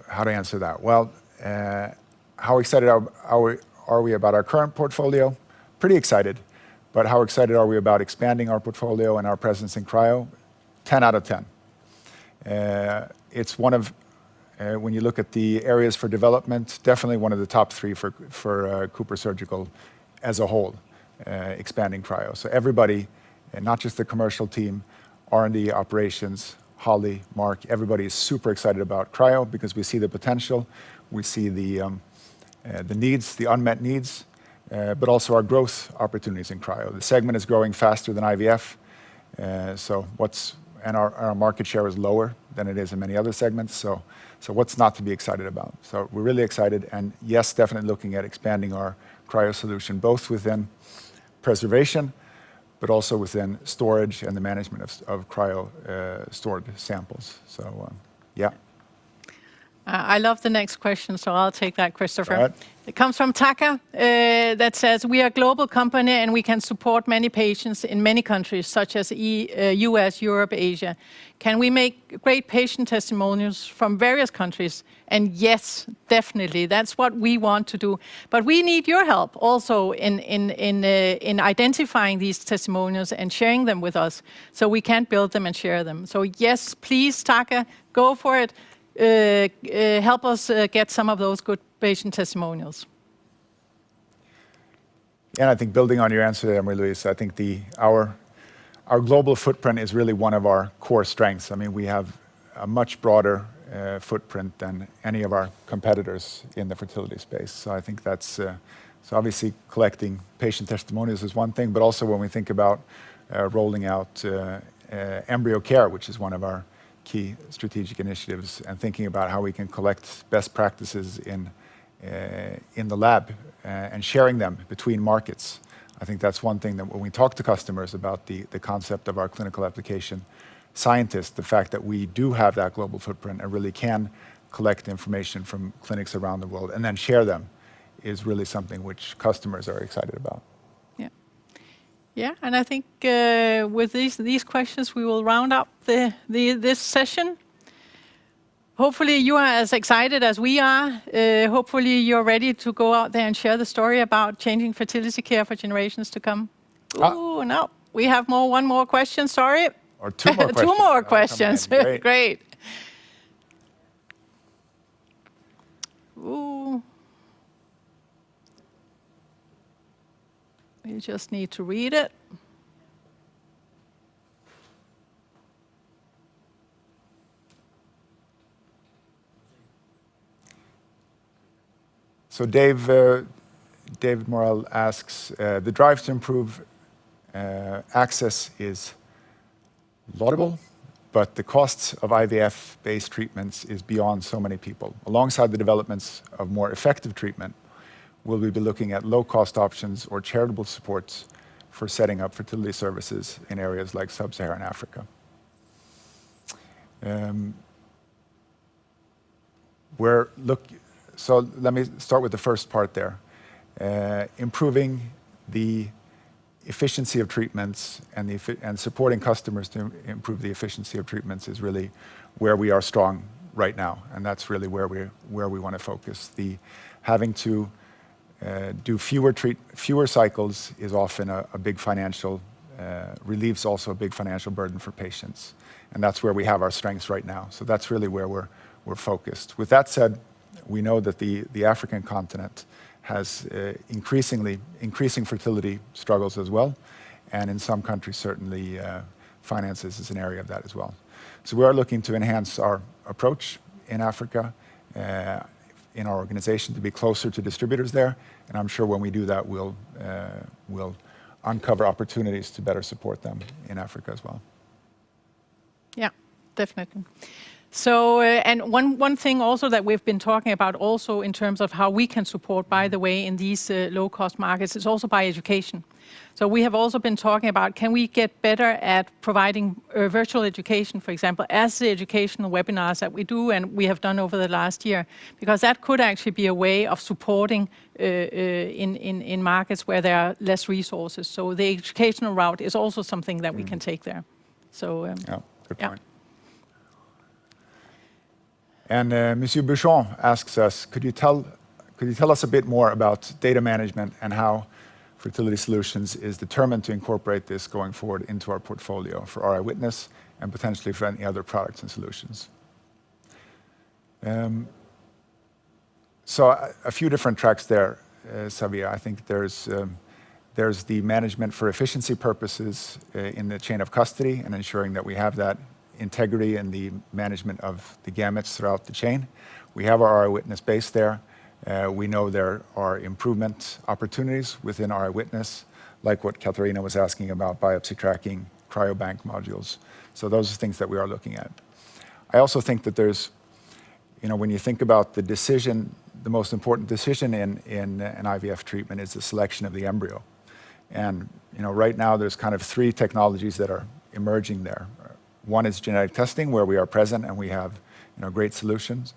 How to answer that? Well, how excited are we about our current portfolio? Pretty excited. But how excited are we about expanding our portfolio and our presence in cryo? 10 out of 10. It's one of, when you look at the areas for development, definitely one of the top 3 for CooperSurgical as a whole, expanding cryo. So everybody, and not just the commercial team, R&D, operations, Holly, Mark, everybody is super excited about cryo because we see the potential, we see the needs, the unmet needs, but also our growth opportunities in cryo. The segment is growing faster than IVF, and our market share is lower than it is in many other segments. So what's not to be excited about? So we're really excited, and yes, definitely looking at expanding our cryo solution, both within preservation, but also within storage and the management of cryo stored samples. So, yeah. I love the next question, so I'll take that, Christopher. Go ahead. It comes from Taka that says, we are a global company and we can support many patients in many countries, such as US, Europe, Asia. Can we make great patient testimonials from various countries? And yes, definitely, that's what we want to do. But we need your help also in identifying these testimonials and sharing them with us so we can build them and share them. So yes, please, Taka, go for it. Help us get some of those good patient testimonials. And I think building on your answer there, Marie-Louise, I think our global footprint is really one of our core strengths. I mean, we have a much broader footprint than any of our competitors in the fertility space. So I think that's, so obviously collecting patient testimonials is one thing, but also when we think about rolling out embryo care, which is one of our key strategic initiatives, and thinking about how we can collect best practices in the lab and sharing them between markets. I think that's one thing that when we talk to customers about the concept of our clinical application scientists, the fact that we do have that global footprint and really can collect information from clinics around the world and then share them is really something which customers are excited about. Yeah, and I think with these questions, we will round up this session. hopefully you are as excited as we are. Hopefully you're ready to go out there and share the story about changing fertility care for generations to come. Oh, no, we have one more question, sorry. Or two more questions. Two more questions, Great. Great. Ooh. You just need to read it. So David Morrell asks, the drive to improve access is laudable, but the costs of IVF-based treatments is beyond so many people. Alongside the developments of more effective treatment, will we be looking at low-cost options or charitable supports for setting up fertility services in areas like sub-Saharan Africa? So let me start with the first part there. Improving the efficiency of treatments and supporting customers to improve the efficiency of treatments is really where we are strong right now, and that's really where we want to focus. The having to do fewer cycles is often a big financial relieves also a big financial burden for patients, and that's where we have our strengths right now. So that's really where we're focused. With that said, we know that the African continent has increasing fertility struggles as well, and in some countries certainly finances is an area of that as well. So we are looking to enhance our approach in Africa, in our organization, to be closer to distributors there, and I'm sure when we do that, we'll uncover opportunities to better support them in Africa as well. Yeah, definitely. So, and one thing also that we've been talking about also in terms of how we can support, by the way, in these low-cost markets is also by education. So we have also been talking about, can we get better at providing virtual education, for example, as the educational webinars that we do and we have done over the last year, because that could actually be a way of supporting in markets where there are less resources. So the educational route is also something that we can take there. So, yeah, good point. And Monsieur Bouchon asks us, could you tell us a bit more about data management and how Fertility Solutions is determined to incorporate this going forward into our portfolio for RI Witness and potentially for any other products and solutions? So a few different tracks there, Xavier. I think there's the management for efficiency purposes in the chain of custody and ensuring that we have that integrity and the management of the gametes throughout the chain. We have our RI Witness base there. We know there are improvement opportunities within RI Witness, like what Katarina was asking about, biopsy tracking, cryobank modules. So those are things that we are looking at. I also think that there's, when you think about the decision, the most important decision in an IVF treatment is the selection of the embryo. And right now there's kind of three technologies that are emerging there. One is genetic testing, where we are present and we have great solutions.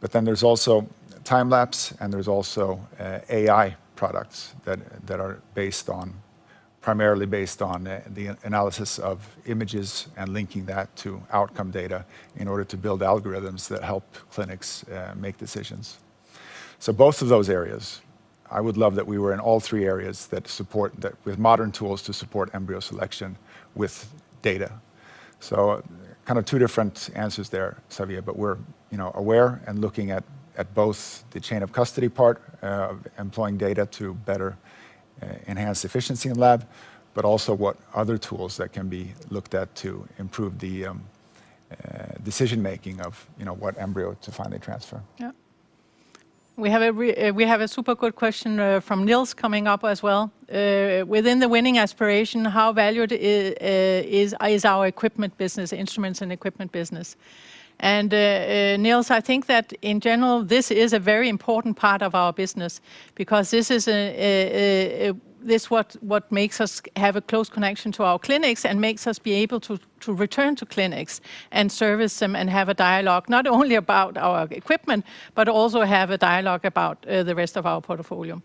But then there's also time-lapse, and there's also AI products that are primarily based on the analysis of images and linking that to outcome data in order to build algorithms that help clinics make decisions. So both of those areas, I would love that we were in all three areas with modern tools to support embryo selection with data. So kind of two different answers there, Xavier, but we're aware and looking at both the chain of custody part of employing data to better enhance efficiency in lab, but also what other tools that can be looked at to improve the decision-making of what embryo to finally transfer. Yeah. We have a super good question from Nils coming up as well. Within the winning aspiration, how valued is our equipment business, instruments and equipment business? And Nils, I think that in general, this is a very important part of our business, because this is what makes us have a close connection to our clinics and makes us be able to return to clinics and service them and have a dialogue, not only about our equipment, but also have a dialogue about the rest of our portfolio.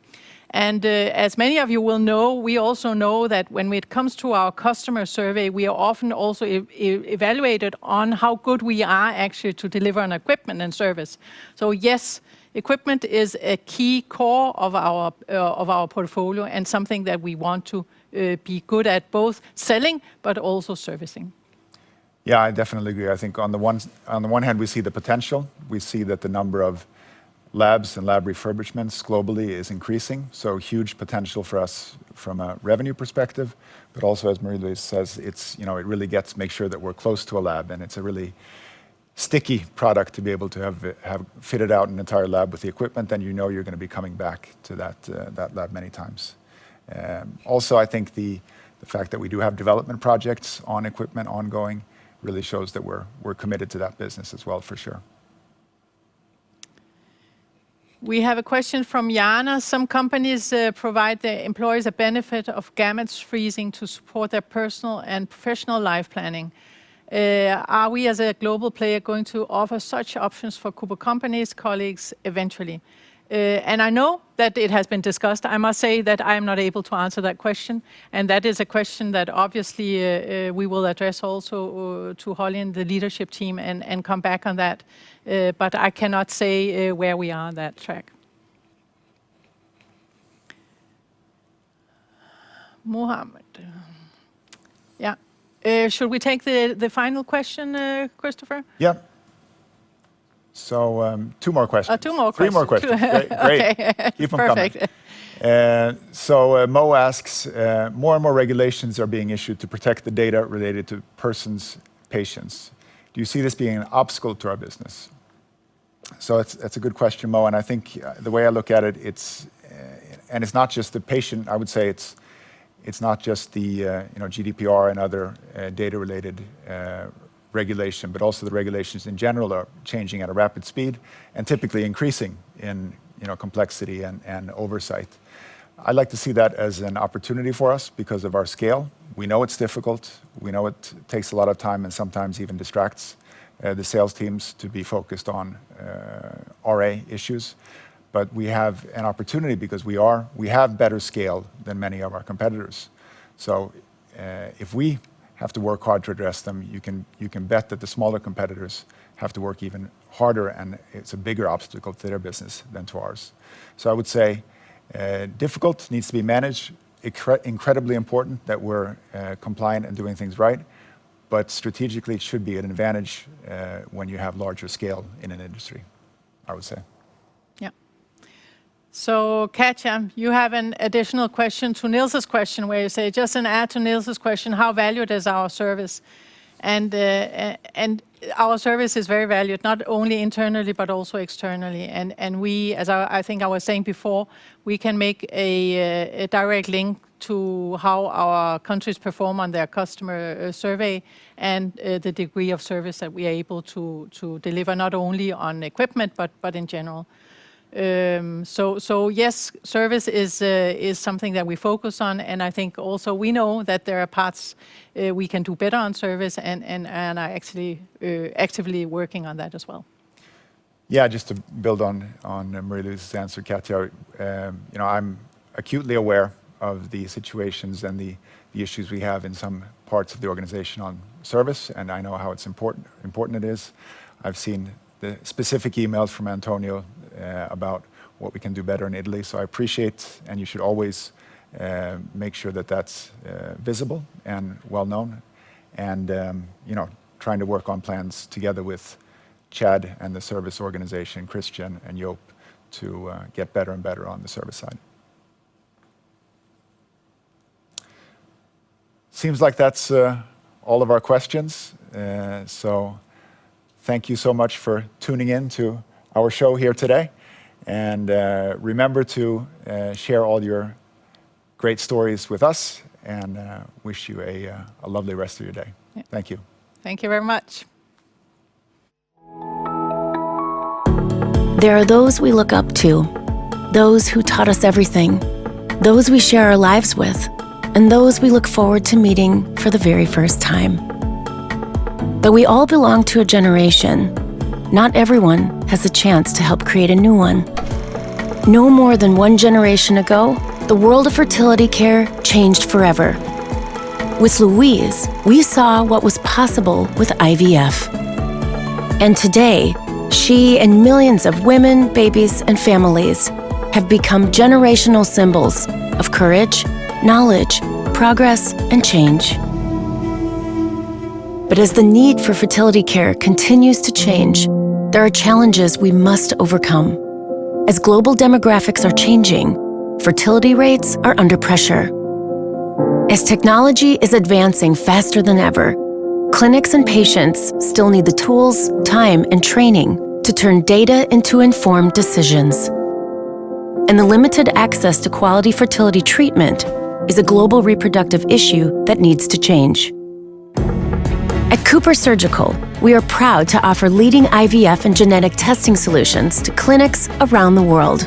And as many of you will know, we also know that when it comes to our customer survey, we are often also evaluated on how good we are actually to deliver on equipment and service. So yes, equipment is a key core of our portfolio and something that we want to be good at both selling but also servicing. Yeah, I definitely agree. I think on the one hand, we see the potential. We see that the number of labs and lab refurbishments globally is increasing, so huge potential for us from a revenue perspective. But also, as Marie-Louise says, it's, you know, it really make sure that we're close to a lab, and it's a really sticky product to be able to have fitted out an entire lab with the equipment. Then you know you're going to be coming back to that lab many times. Also, I think the fact that we do have development projects on equipment ongoing really shows that we're committed to that business as well, for sure. We have a question from Jana. Some companies provide their employees a benefit of gametes freezing to support their personal and professional life planning. Are we as a global player going to offer such options for Cooper companies, colleagues eventually? And I know that it has been discussed. I must say that I am not able to answer that question. And that is a question that obviously we will address also to Holly and the leadership team and come back on that. But I cannot say where we are on that track. Mohammed. Yeah. Should we take the final question, Christopher? Yeah. So 2 more questions. 2 more questions. 3 more questions. Great. Okay. Keep them Perfect. coming. So Mo asks, more and more regulations are being issued to protect the data related to persons, patients. Do you see this being an obstacle to our business? So that's a good question, Mo. And I think the way I look at it, it's not just the patient. I would say it's not just the GDPR and other data-related regulation, but also the regulations in general are changing at a rapid speed and typically increasing in complexity and oversight. I like to see that as an opportunity for us because of our scale. We know it's difficult. We know it takes a lot of time and sometimes even distracts the sales teams to be focused on RA issues. But we have an opportunity because we have better scale than many of our competitors. So if we have to work hard to address them, you can bet that the smaller competitors have to work even harder, and it's a bigger obstacle to their business than to ours. So I would say difficult, needs to be managed, incredibly important that we're compliant and doing things right, but strategically it should be an advantage when you have larger scale in an industry, I would say. So, Katja, you have an additional question to Niels's question where you say, just an add to Niels's question, how valued is our service? And our service is very valued, not only internally, but also externally. And we, as I think I was saying before, we can make a direct link to how our countries perform on their customer survey and the degree of service that we are able to deliver, not only on equipment, but in general. So yes, service is something that we focus on, and I think also we know that there are parts we can do better on service, and are actually actively working on that as well. Yeah, just to build on Marie-Louise's answer, Katja, I'm acutely aware of the situations and the issues we have in some parts of the organization on service, and I know how important it is. I've seen the specific emails from Antonio about what we can do better in Italy. So I appreciate, and you should always make sure that that's visible and well known, and trying to work on plans together with Chad and the service organization, Christian and Joop, to get better and better on the service side. Seems like that's all of our questions. So thank you so much for tuning in to our show here today. And remember to share all your great stories with us, and wish you a lovely rest of your day. Yeah. Thank you. Thank you very much. There are those we look up to, those who taught us everything, those we share our lives with, and those we look forward to meeting for the very first time. Though we all belong to a generation, not everyone has a chance to help create a new one. No more than one generation ago, the world of fertility care changed forever. With Louise, we saw what was possible with IVF. And today, she and millions of women, babies, and families have become generational symbols of courage, knowledge, progress, and change. But as the need for fertility care continues to change, there are challenges we must overcome. As global demographics are changing, fertility rates are under pressure. As technology is advancing faster than ever, clinics and patients still need the tools, time, and training to turn data into informed decisions. And the limited access to quality fertility treatment is a global reproductive issue that needs to change. At Cooper Surgical, we are proud to offer leading IVF and genetic testing solutions to clinics around the world.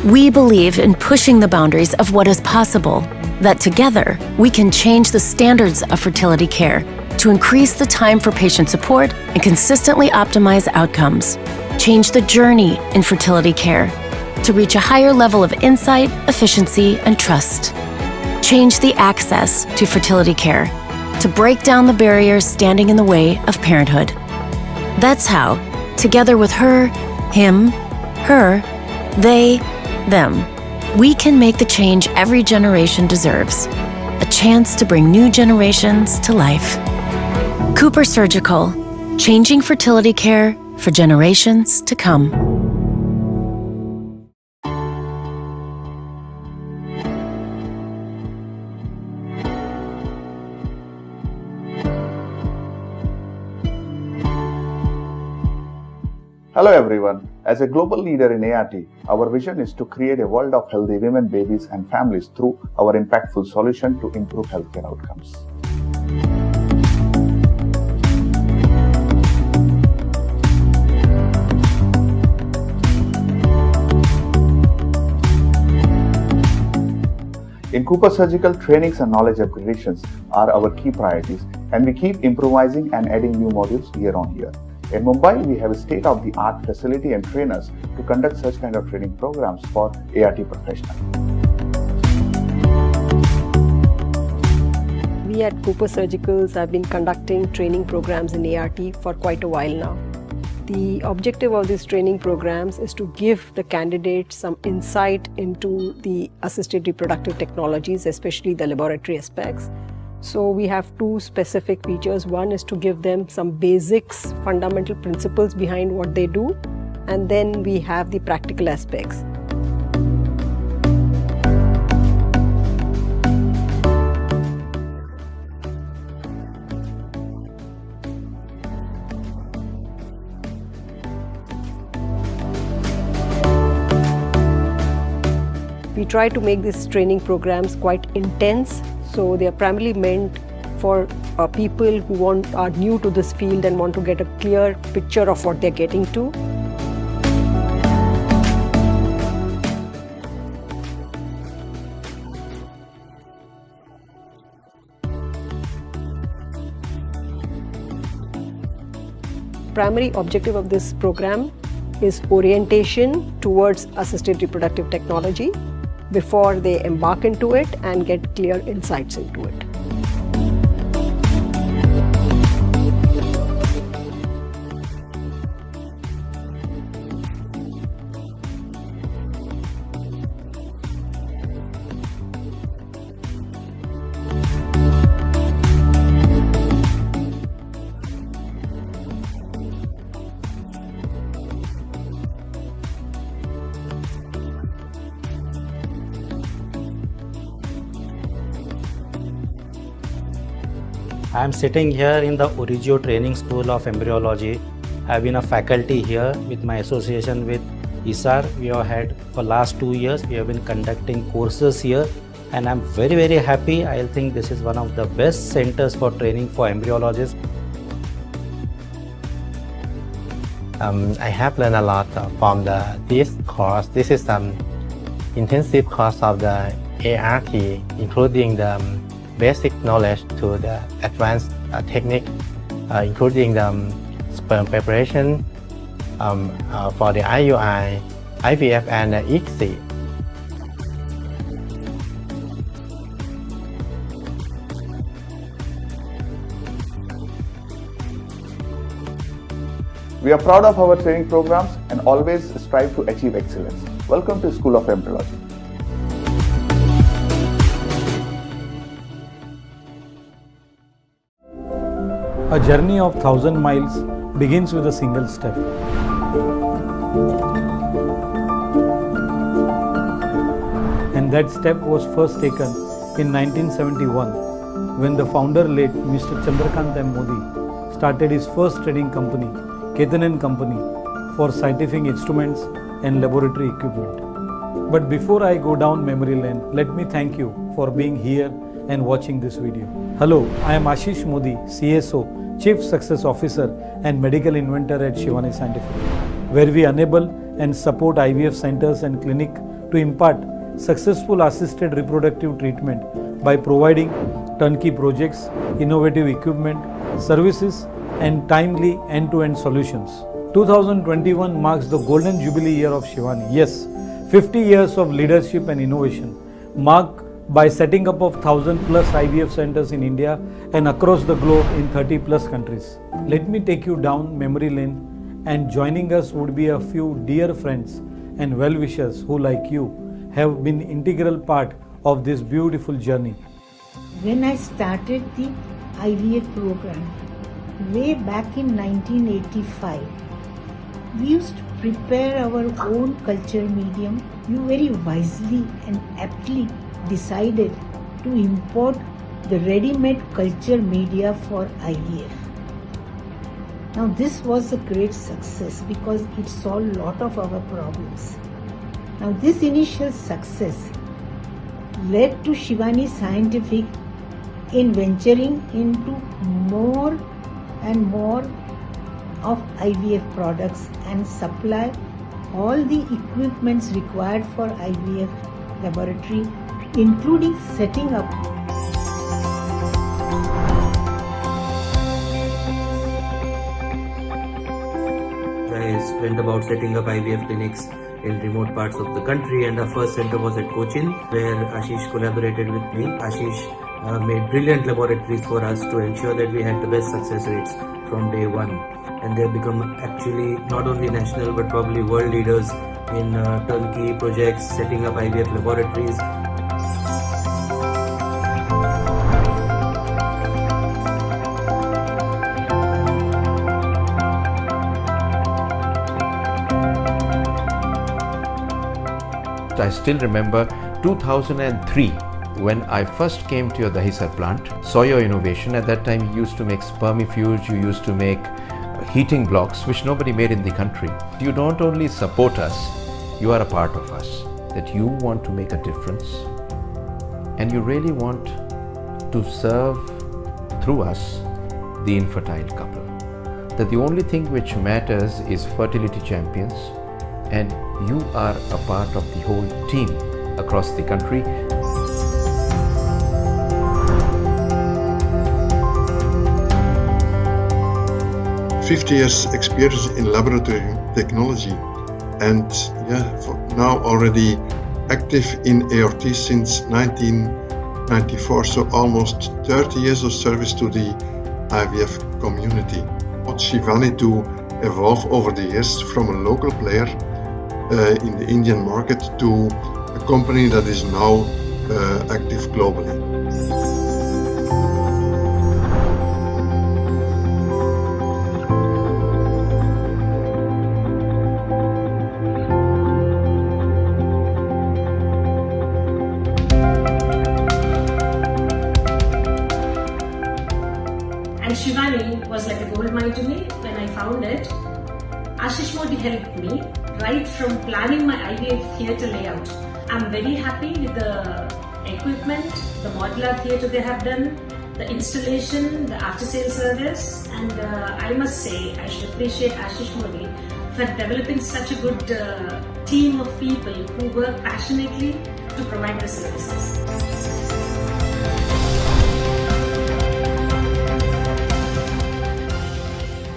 We believe in pushing the boundaries of what is possible, that together we can change the standards of fertility care to increase the time for patient support and consistently optimize outcomes, change the journey in fertility care to reach a higher level of insight, efficiency, and trust, change the access to fertility care to break down the barriers standing in the way of parenthood. That's how, together with her, him, her, they, them, we can make the change every generation deserves, a chance to bring new generations to life. Cooper Surgical, changing fertility care for generations to come. Hello everyone. As a global leader in ART, our vision is to create a world of healthy women, babies and families through our impactful solution to improve healthcare outcomes. In Cooper Surgical, trainings and knowledge upgradations are our key priorities, and we keep improvising and adding new modules year on year. In Mumbai, we have a state-of-the-art facility and trainers to conduct such kind of training programs for ART professionals. We at Cooper Surgicals have been conducting training programs in ART for quite a while now. The objective of these training programs is to give the candidates some insight into the assisted reproductive technologies, especially the laboratory aspects. So we have two specific features. One is to give them some basics, fundamental principles behind what they do, and then we have the practical aspects. We try to make these training programs quite intense. So they are primarily meant for people who are new to this field and want to get a clear picture of what they're getting to. Primary objective of this program is orientation towards assisted reproductive technology before they embark into it and get clear insights into it. I am sitting here in the Origio Training School of Embryology. I have been a faculty here with my association with ISAR. We have had for last 2 years, we have been conducting courses here, and I'm very, very happy. I think this is one of the best centers for training for embryologists. I have learned a lot from this course. This is an intensive course of the ART, including the basic knowledge to the advanced technique, including the sperm preparation for the IUI, IVF and ICSI. We are proud of our training programs and always strive to achieve excellence. Welcome to School of Embryology. A journey of 1,000 miles begins with a single step. And that step was first taken in 1971 when the founder late Mr. Chandrakant M. Modi started his first trading company, Ketan & Company, for scientific instruments and laboratory equipment. But before I go down memory lane, let me thank you for being here and watching this video. Hello, I am Ashish Modi, CSO, Chief Success Officer and Medical Inventor at Shivani Scientific, where we enable and support IVF centers and clinic to impart successful assisted reproductive treatment by providing turnkey projects, innovative equipment, services and timely end-to-end solutions. 2021 marks the golden jubilee year of Shivani. Yes, 50 years of leadership and innovation, marked by setting up of 1,000 plus IVF centers in India and across the globe in 30 plus countries. Let me take you down memory lane, and joining us would be a few dear friends and well-wishers who, like you, have been integral part of this beautiful journey. When I started the IVF program way back in 1985, we used to prepare our own culture medium. You very wisely and aptly decided to import the ready-made culture media for IVF. Now this was a great success because it solved a lot of our problems. Now this initial success led to Shivani Scientific in venturing into more and more of IVF products and supply all the equipments required for IVF laboratory, including setting up I went about setting up IVF clinics in remote parts of the country, and our first center was at Cochin, where Ashish collaborated with me. Ashish made brilliant laboratories for us to ensure that we had the best success rates from day one, and they have become actually not only national but probably world leaders in turnkey projects, setting up IVF laboratories. I still remember 2003 when I first came to your Dahisar plant, saw your innovation. At that time you used to make spermifuge, you used to make heating blocks which nobody made in the country. You don't only support us, you are a part of us, that you want to make a difference and you really want to serve through us the infertile couple. That the only thing which matters is fertility champions, and you are a part of the whole team across the country. "50 years experience in laboratory technology, and for now already active in ART since 1994, so almost 30 years of service to the IVF community. What Shivani to evolve over the years from a local player in the Indian market to a company that is now active globally. And Shivani was like a gold mine to me when I found it. Ashish Modi helped me right from planning my IVF theatre layout. I'm very happy with the equipment, the modular theatre they have done, the installation, the after-sale service, and I must say I should appreciate Ashish Modi for developing such a good team of people who work passionately to provide the services.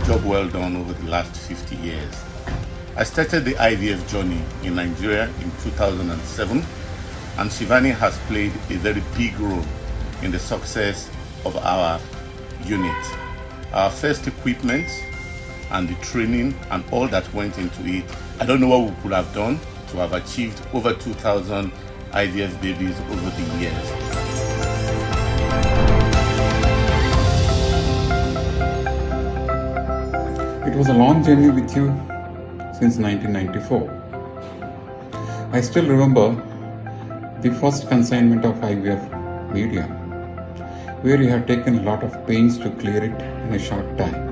Job well done over the last 50 years. I started the IVF journey in Nigeria in 2007, and Shivani has played a very big role in the success of our unit. Our first equipment and the training and all that went into it, I don't know what we could have done to have achieved over 2,000 IVF babies over the years. It was a long journey with you since 1994. I still remember the first consignment of IVF media, where you have taken a lot of pains to clear it in a short time.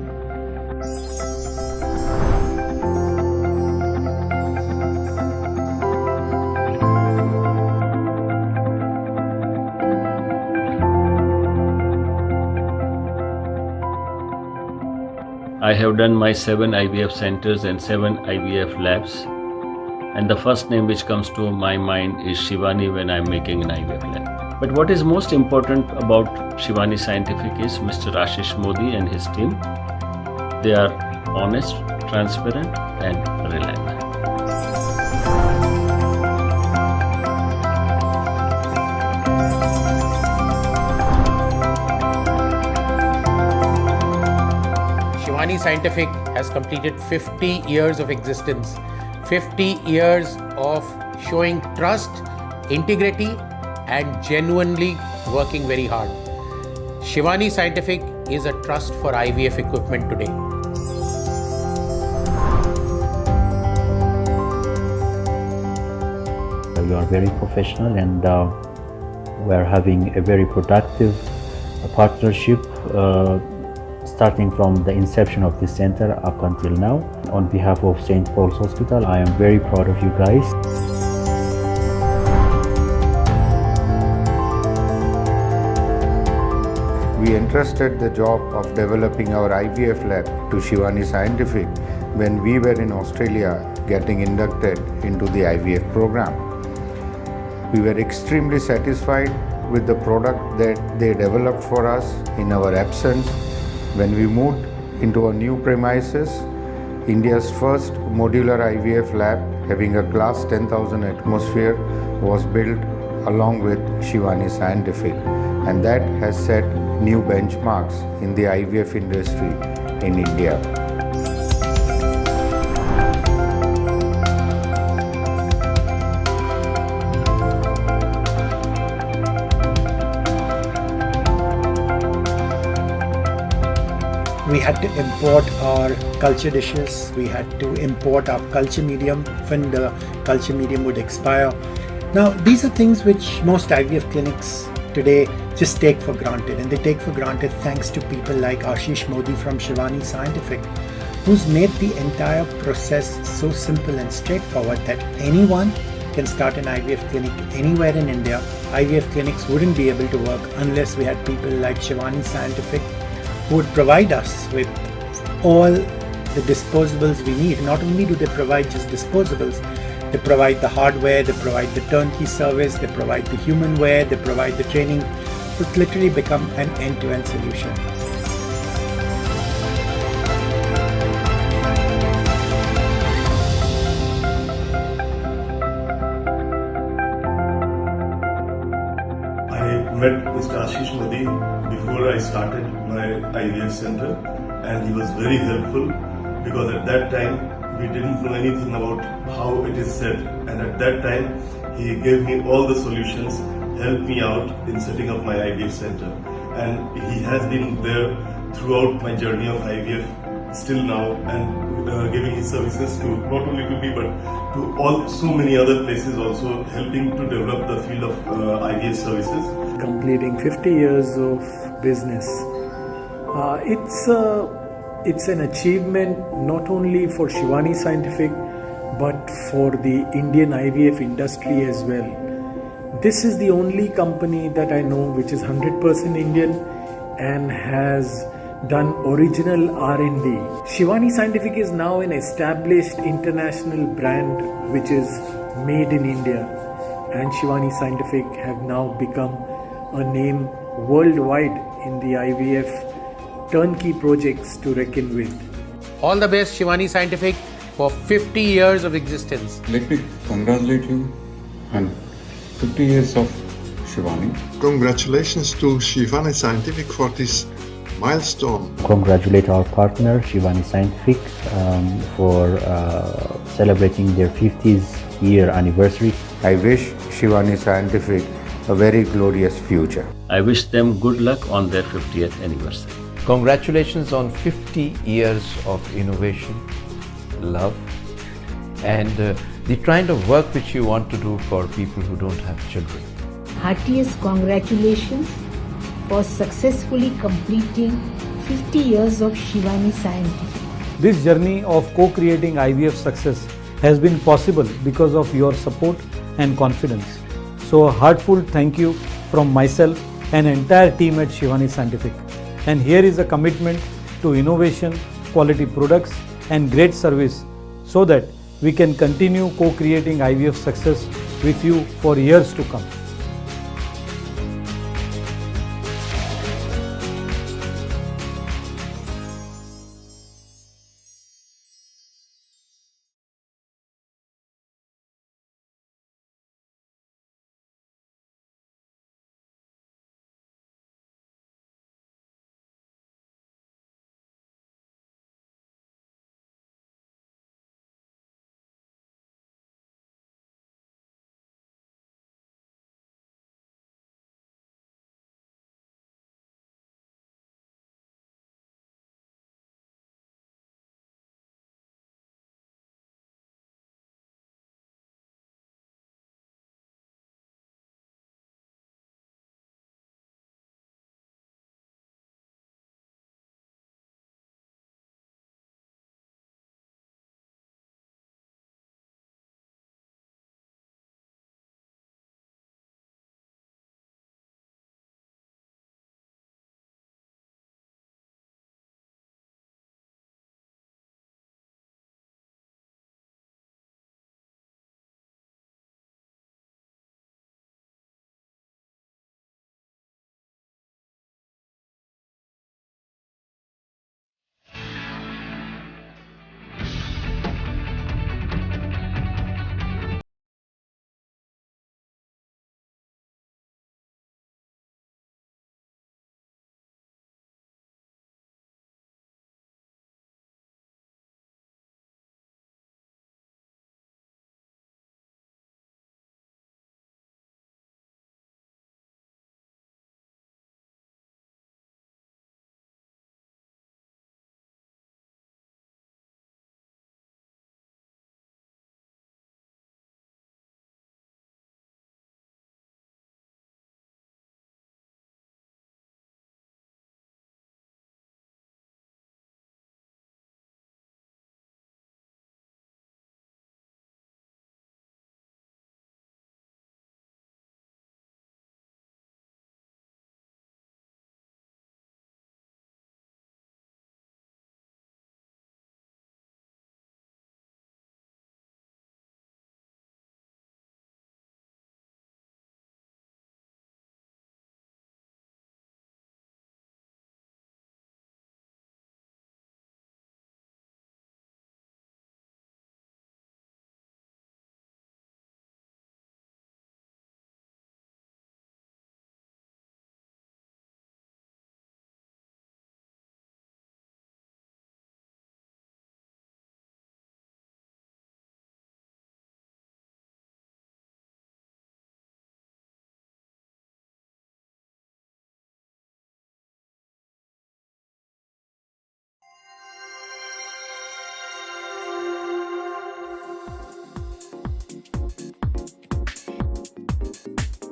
I have done my 7 IVF centers and 7 IVF labs, and the first name which comes to my mind is Shivani when I am making an IVF lab. But what is most important about Shivani Scientific is Mr. Ashish Modi and his team. They are honest, transparent and reliable. Shivani Scientific has completed 50 years of existence, 50 years of showing trust, integrity and genuinely working very hard. Shivani Scientific is a trust for IVF equipment today. You are very professional and we are having a very productive partnership starting from the inception of this center up until now. On behalf of St. Paul's Hospital, I am very proud of you guys. We entrusted the job of developing our IVF lab to Shivani Scientific when we were in Australia getting inducted into the IVF program. We were extremely satisfied with the product that they developed for us in our absence. When we moved into our new premises, India's first modular IVF lab having a class 10,000 atmosphere was built along with Shivani Scientific, and that has set new benchmarks in the IVF industry in India. We had to import our culture dishes, we had to import our culture medium when the culture medium would expire. Now, these are things which most IVF clinics today just take for granted, and they take for granted thanks to people like Ashish Modi from Shivani Scientific, who's made the entire process so simple and straightforward that anyone can start an IVF clinic anywhere in India. IVF clinics wouldn't be able to work unless we had people like Shivani Scientific who would provide us with all the disposables we need. Not only do they provide just disposables, they provide the hardware, they provide the turnkey service, they provide the humanware, they provide the training. So it's literally become an end-to-end solution. I met Mr. Ashish Modi before I started my IVF center, and he was very helpful because at that time we didn't know anything about how it is said, and at that time he gave me all the solutions, helped me out in setting up my IVF center, and he has been there throughout my journey of IVF still now, and giving his services to not only to me but to so many other places, also helping to develop the field of IVF services. Completing 50 years of business, it's an achievement not only for Shivani Scientific but for the Indian IVF industry as well. This is the only company that I know which is 100% Indian and has done original R&D. Shivani Scientific is now an established international brand which is made in India, and Shivani Scientific have now become a name worldwide in the IVF turnkey projects to reckon with. All the best, Shivani Scientific, for 50 years of existence. Let me congratulate you on 50 years of Shivani. Congratulations to Shivani Scientific for this milestone. Congratulate our partner Shivani Scientific for celebrating their 50th year anniversary. I wish Shivani Scientific a very glorious future. I wish them good luck on their 50th anniversary. Congratulations on 50 years of innovation, love, and the kind of work which you want to do for people who don't have children. Heartiest congratulations for successfully completing 50 years of Shivani Scientific. This journey of co-creating IVF success has been possible because of your support and confidence. So a heartfelt thank you from myself and entire team at Shivani Scientific. And here is a commitment to innovation, quality products and great service so that we can continue co-creating IVF success with you for years to come.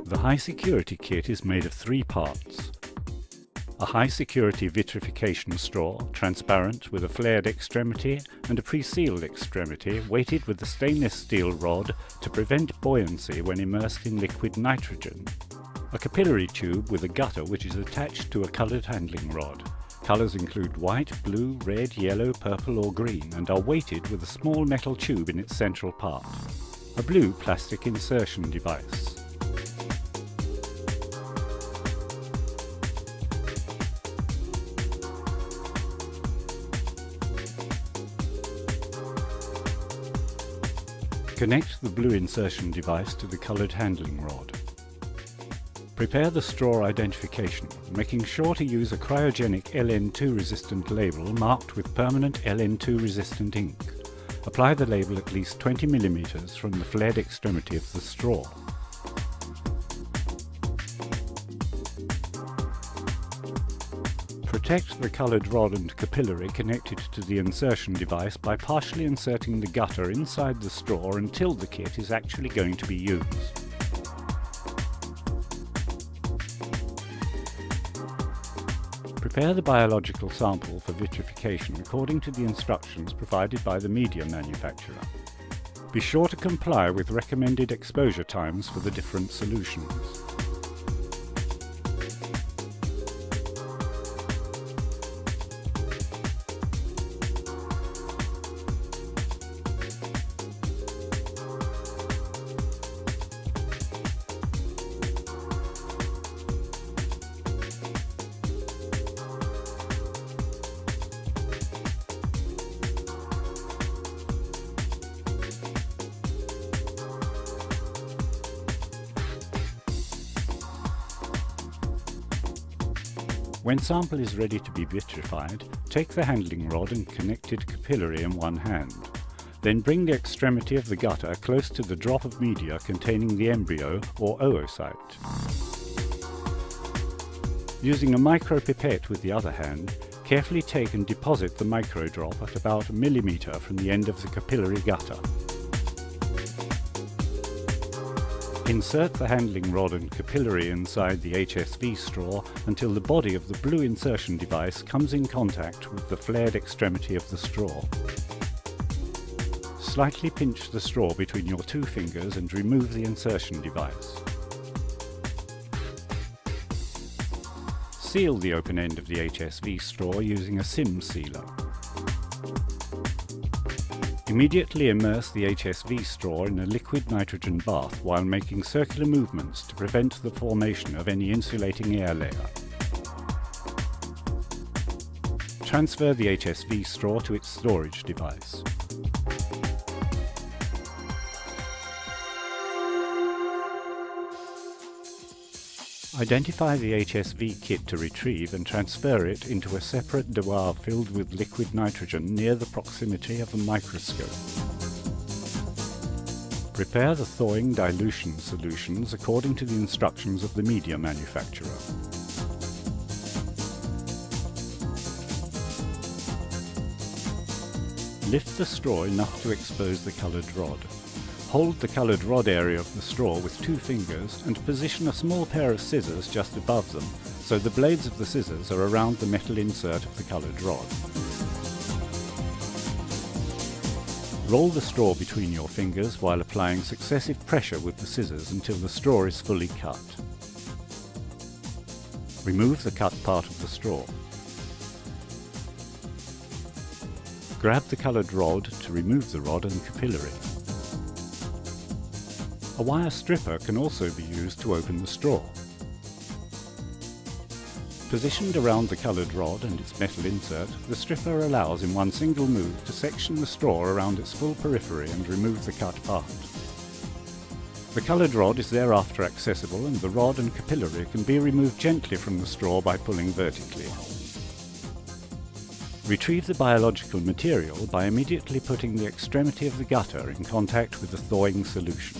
The high security kit is made of 3 parts. A high security vitrification straw, transparent with a flared extremity and a pre-sealed extremity weighted with a stainless steel rod to prevent buoyancy when immersed in liquid nitrogen. A capillary tube with a gutter which is attached to a coloured handling rod. Colours include white, blue, red, yellow, purple or green and are weighted with a small metal tube in its central part. A blue plastic insertion device. Connect the blue insertion device to the coloured handling rod. Prepare the straw identification, making sure to use a cryogenic LN2 resistant label marked with permanent LN2 resistant ink. Apply the label at least 20 mm from the flared extremity of the straw. Protect the coloured rod and capillary connected to the insertion device by partially inserting the gutter inside the straw until the kit is actually going to be used. Prepare the biological sample for vitrification according to the instructions provided by the media manufacturer. Be sure to comply with recommended exposure times for the different solutions. When sample is ready to be vitrified, take the handling rod and connected capillary in one hand. Then bring the extremity of the gutter close to the drop of media containing the embryo or oocyte. Using a micropipette with the other hand, carefully take and deposit the microdrop at about a millimetre from the end of the capillary gutter. Insert the handling rod and capillary inside the HSV straw until the body of the blue insertion device comes in contact with the flared extremity of the straw. Slightly pinch the straw between your two fingers and remove the insertion device. Seal the open end of the HSV straw using a SIM sealer. Immediately immerse the HSV straw in a liquid nitrogen bath while making circular movements to prevent the formation of any insulating air layer. Transfer the HSV straw to its storage device. Identify the HSV kit to retrieve and transfer it into a separate dewar filled with liquid nitrogen near the proximity of a microscope. Prepare the thawing dilution solutions according to the instructions of the media manufacturer. Lift the straw enough to expose the coloured rod. Hold the coloured rod area of the straw with two fingers and position a small pair of scissors just above them, so the blades of the scissors are around the metal insert of the coloured rod. Roll the straw between your fingers while applying successive pressure with the scissors until the straw is fully cut. Remove the cut part of the straw. Grab the coloured rod to remove the rod and capillary. A wire stripper can also be used to open the straw. Positioned around the coloured rod and its metal insert, the stripper allows in one single move to section the straw around its full periphery and remove the cut part. The coloured rod is thereafter accessible and the rod and capillary can be removed gently from the straw by pulling vertically. Retrieve the biological material by immediately putting the extremity of the gutter in contact with the thawing solution.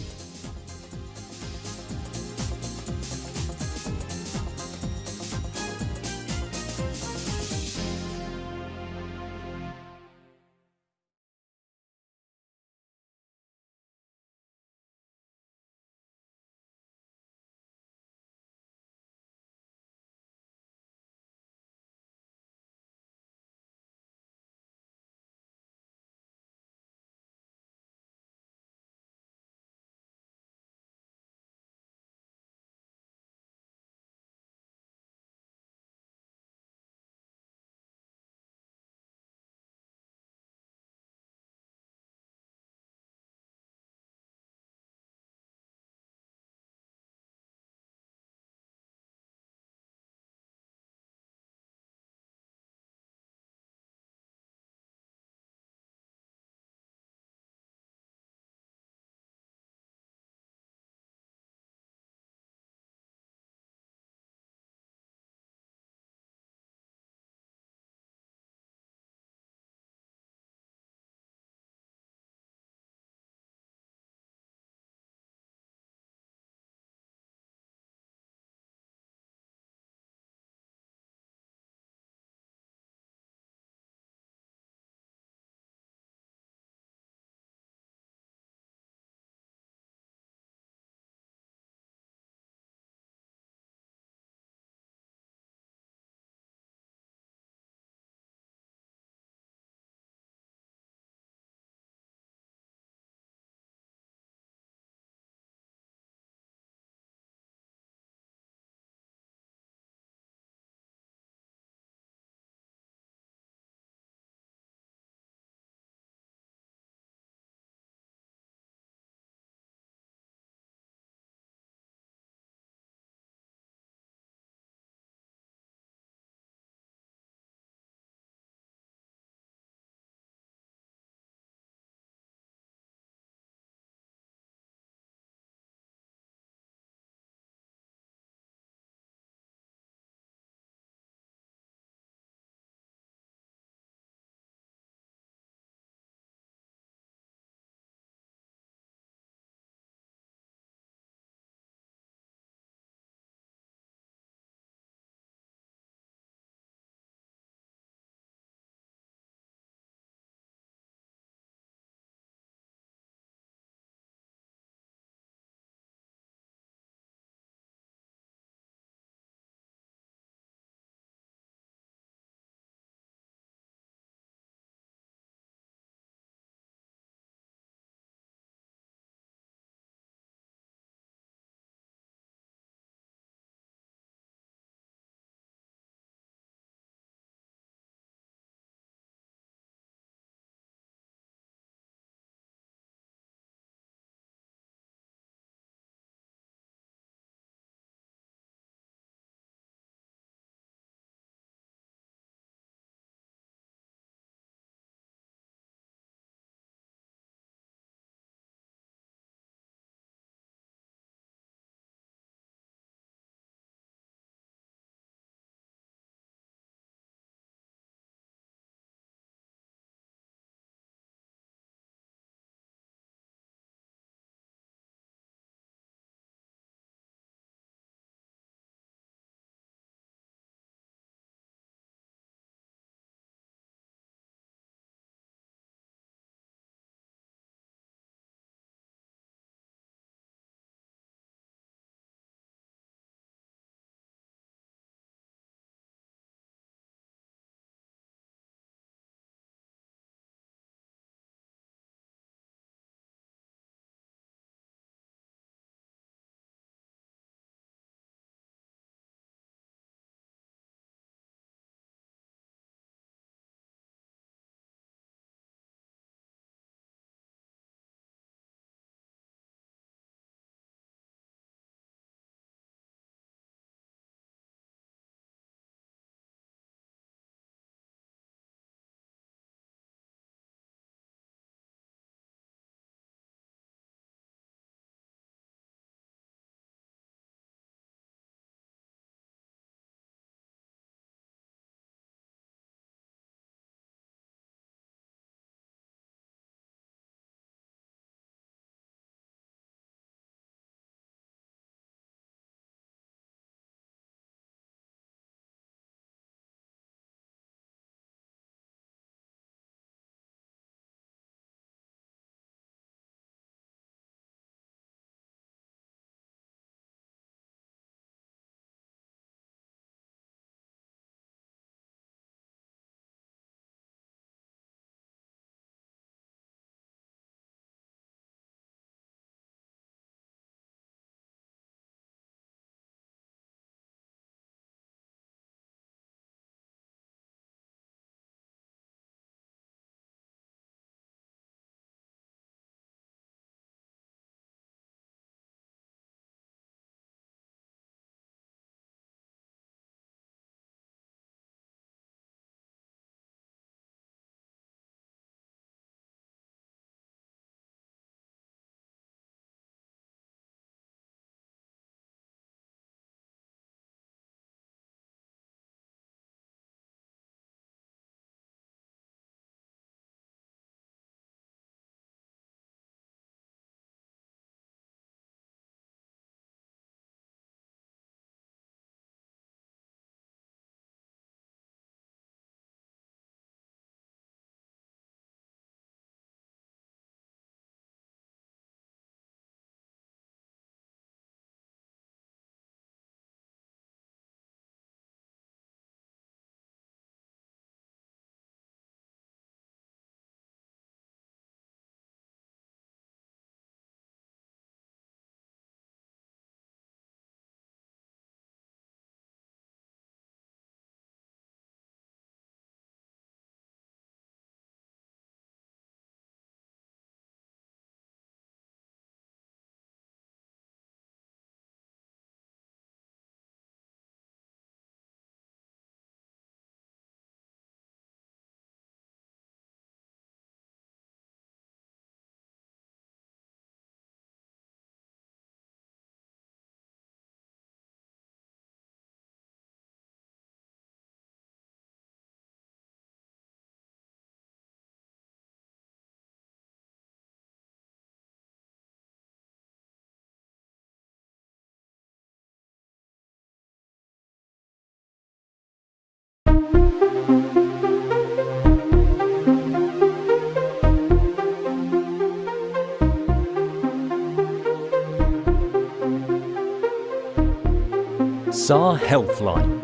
SAR Healthline.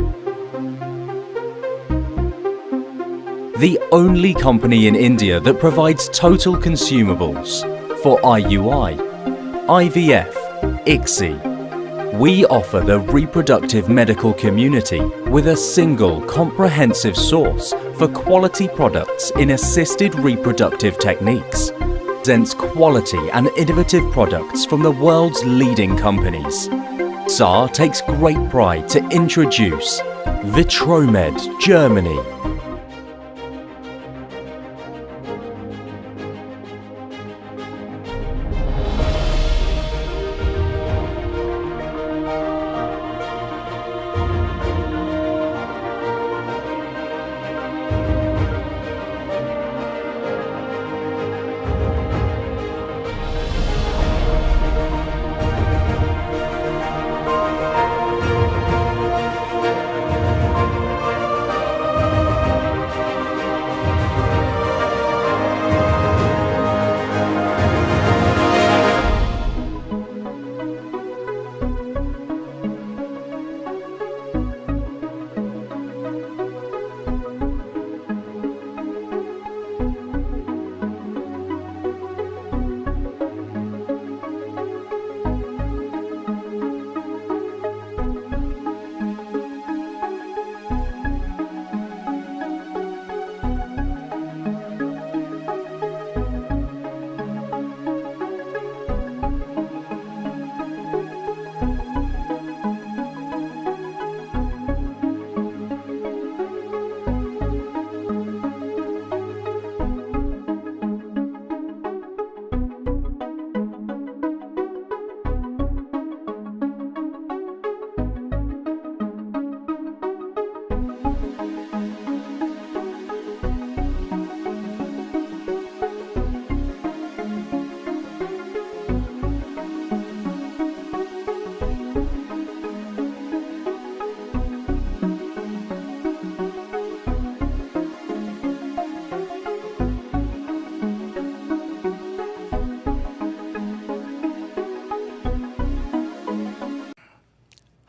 The only company in India that provides total consumables for IUI, IVF, ICSI. We offer the reproductive medical community with a single comprehensive source for quality products in assisted reproductive techniques. Presents quality and innovative products from the world's leading companies. SAR takes great pride to introduce Vitromed, Germany.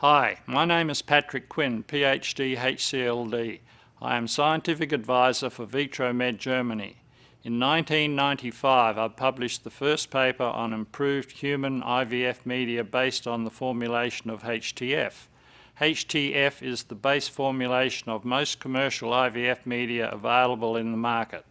Hi, my name is Patrick Quinn, PhD HCLD. I am Scientific Advisor for Vitromed Germany. In 1995, I published the first paper on improved human IVF media based on the formulation of HTF. HTF is the base formulation of most commercial IVF media available in the market.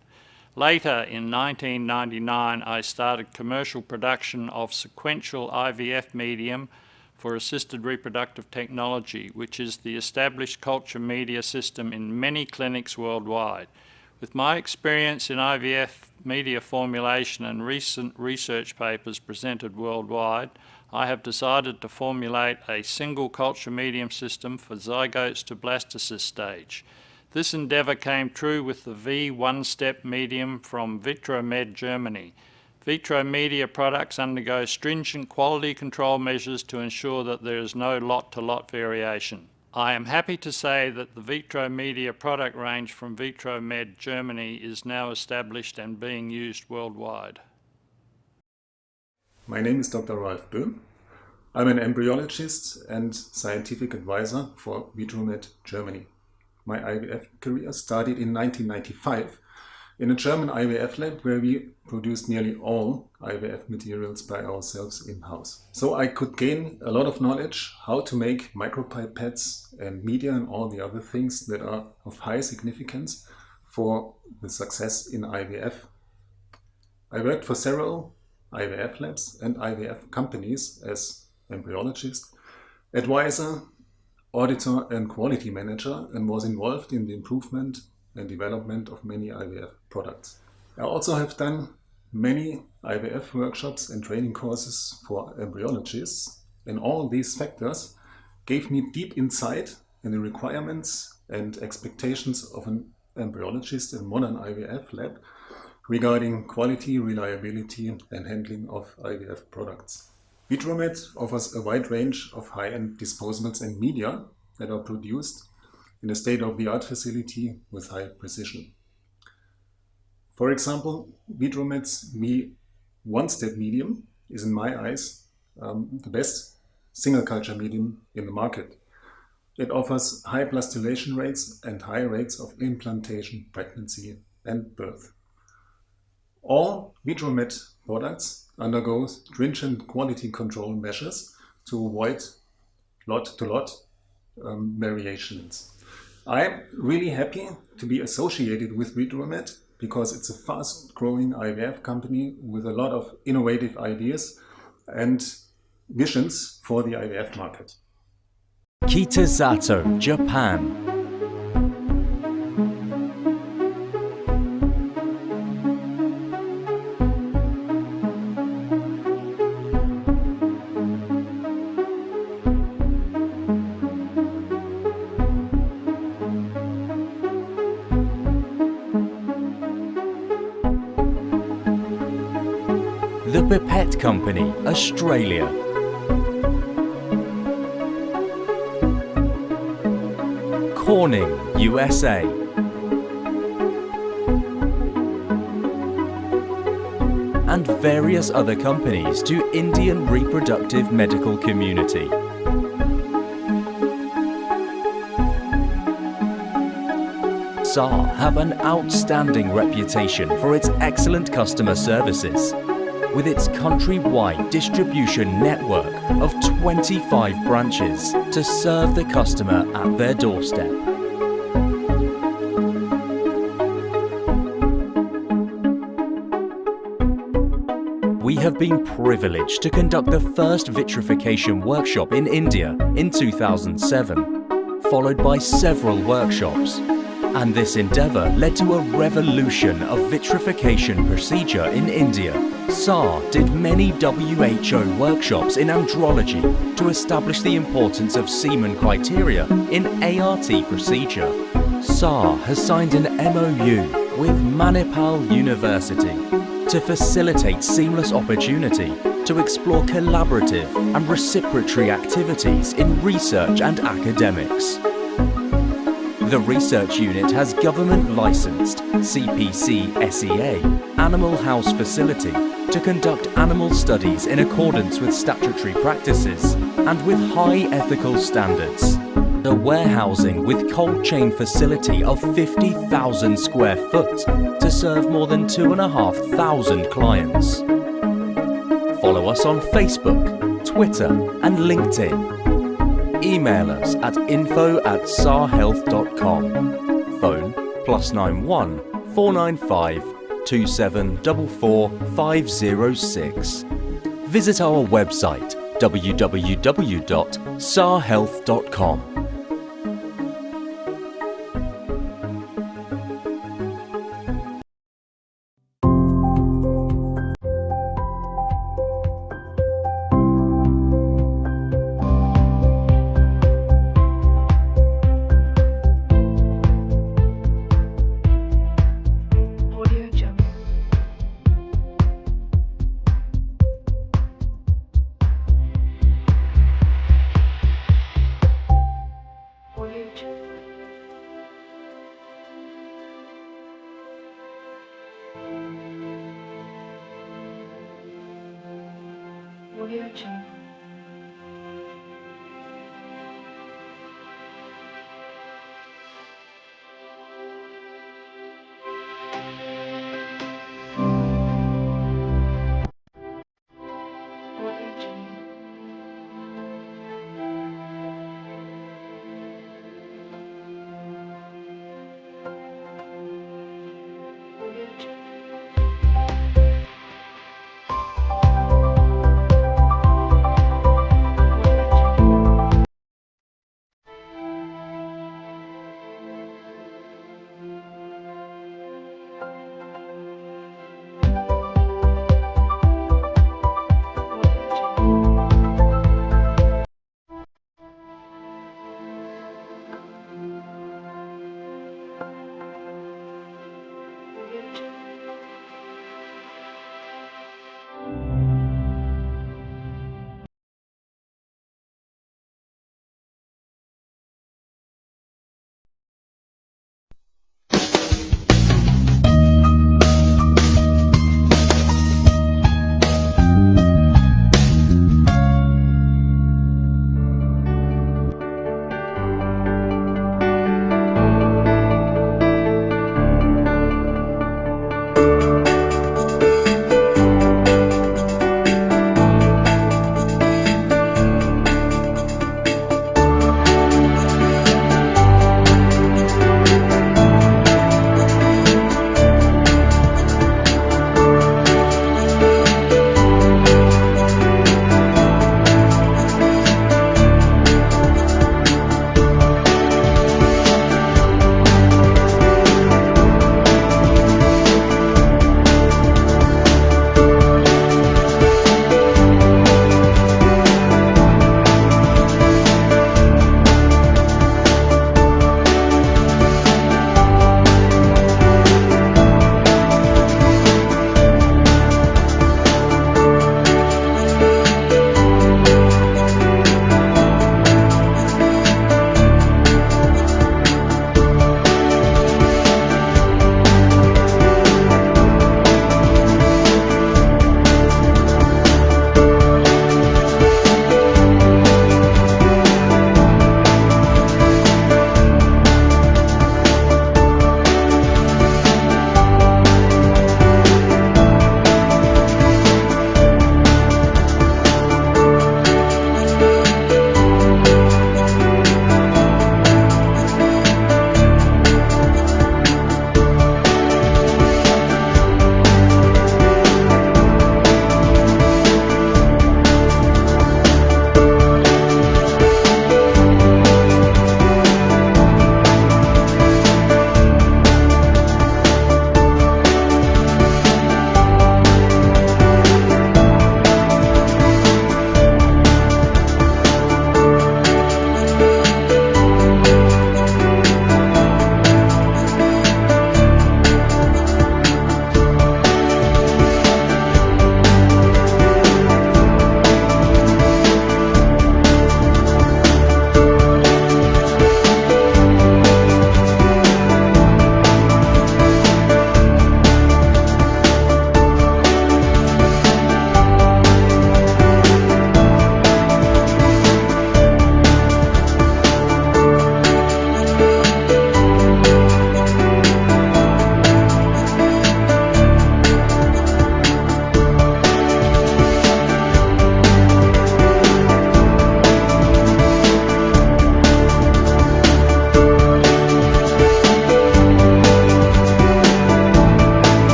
Later, in 1999, I started commercial production of sequential IVF medium for assisted reproductive technology, which is the established culture media system in many clinics worldwide. With my experience in IVF media formulation and recent research papers presented worldwide, I have decided to formulate a single culture medium system for zygotes to blastocyst stage. This endeavour came true with the V one-step medium from Vitromed Germany. Vitromedia products undergo stringent quality control measures to ensure that there is no lot-to-lot variation. I am happy to say that the Vitromedia product range from Vitromed Germany is now established and being used worldwide. My name is Dr. Ralf Böhm. I'm an embryologist and scientific advisor for Vitromed Germany. My IVF career started in 1995 in a German IVF lab where we produced nearly all IVF materials by ourselves in-house. So I could gain a lot of knowledge how to make micropipettes and media and all the other things that are of high significance for the success in IVF. I worked for several IVF labs and IVF companies as embryologist, advisor, auditor and quality manager, and was involved in the improvement and development of many IVF products. I also have done many IVF workshops and training courses for embryologists, and all these factors gave me deep insight in the requirements and expectations of an embryologist in modern IVF lab regarding quality, reliability and handling of IVF products. Vitromed offers a wide range of high-end disposables and media that are produced in a state-of-the-art facility with high precision. For example, Vitromed's V one-step medium is in my eyes the best single culture medium in the market. It offers high plastulation rates and high rates of implantation, pregnancy and birth. All VitroMed products undergo stringent quality control measures to avoid lot-to-lot variations. I'm really happy to be associated with VitroMed because it's a fast-growing IVF company with a lot of innovative ideas and visions for the IVF market. Kitasato, Japan. The Pipette Company, Australia. Corning, USA. And various other companies to Indian reproductive medical community. SAR have an outstanding reputation for its excellent customer services, with its country-wide distribution network of 25 branches to serve the customer at their doorstep. We have been privileged to conduct the first vitrification workshop in India in 2007, followed by several workshops. And this endeavour led to a revolution of vitrification procedure in India. SAR did many WHO workshops in andrology to establish the importance of semen criteria in ART procedure. SAR has signed an MOU with Manipal University to facilitate seamless opportunity to explore collaborative and reciprocatory activities in research and academics. The research unit has government-licensed CPC SEA Animal House facility to conduct animal studies in accordance with statutory practices and with high ethical standards. The warehousing with cold chain facility of 50,000 square foot to serve more than 2,500 clients. Follow us on Facebook, Twitter and LinkedIn. Email us at info@sarhealth.com. Phone +91 495 2744 506. Visit our website www.sarhealth.com. Audio Jungle.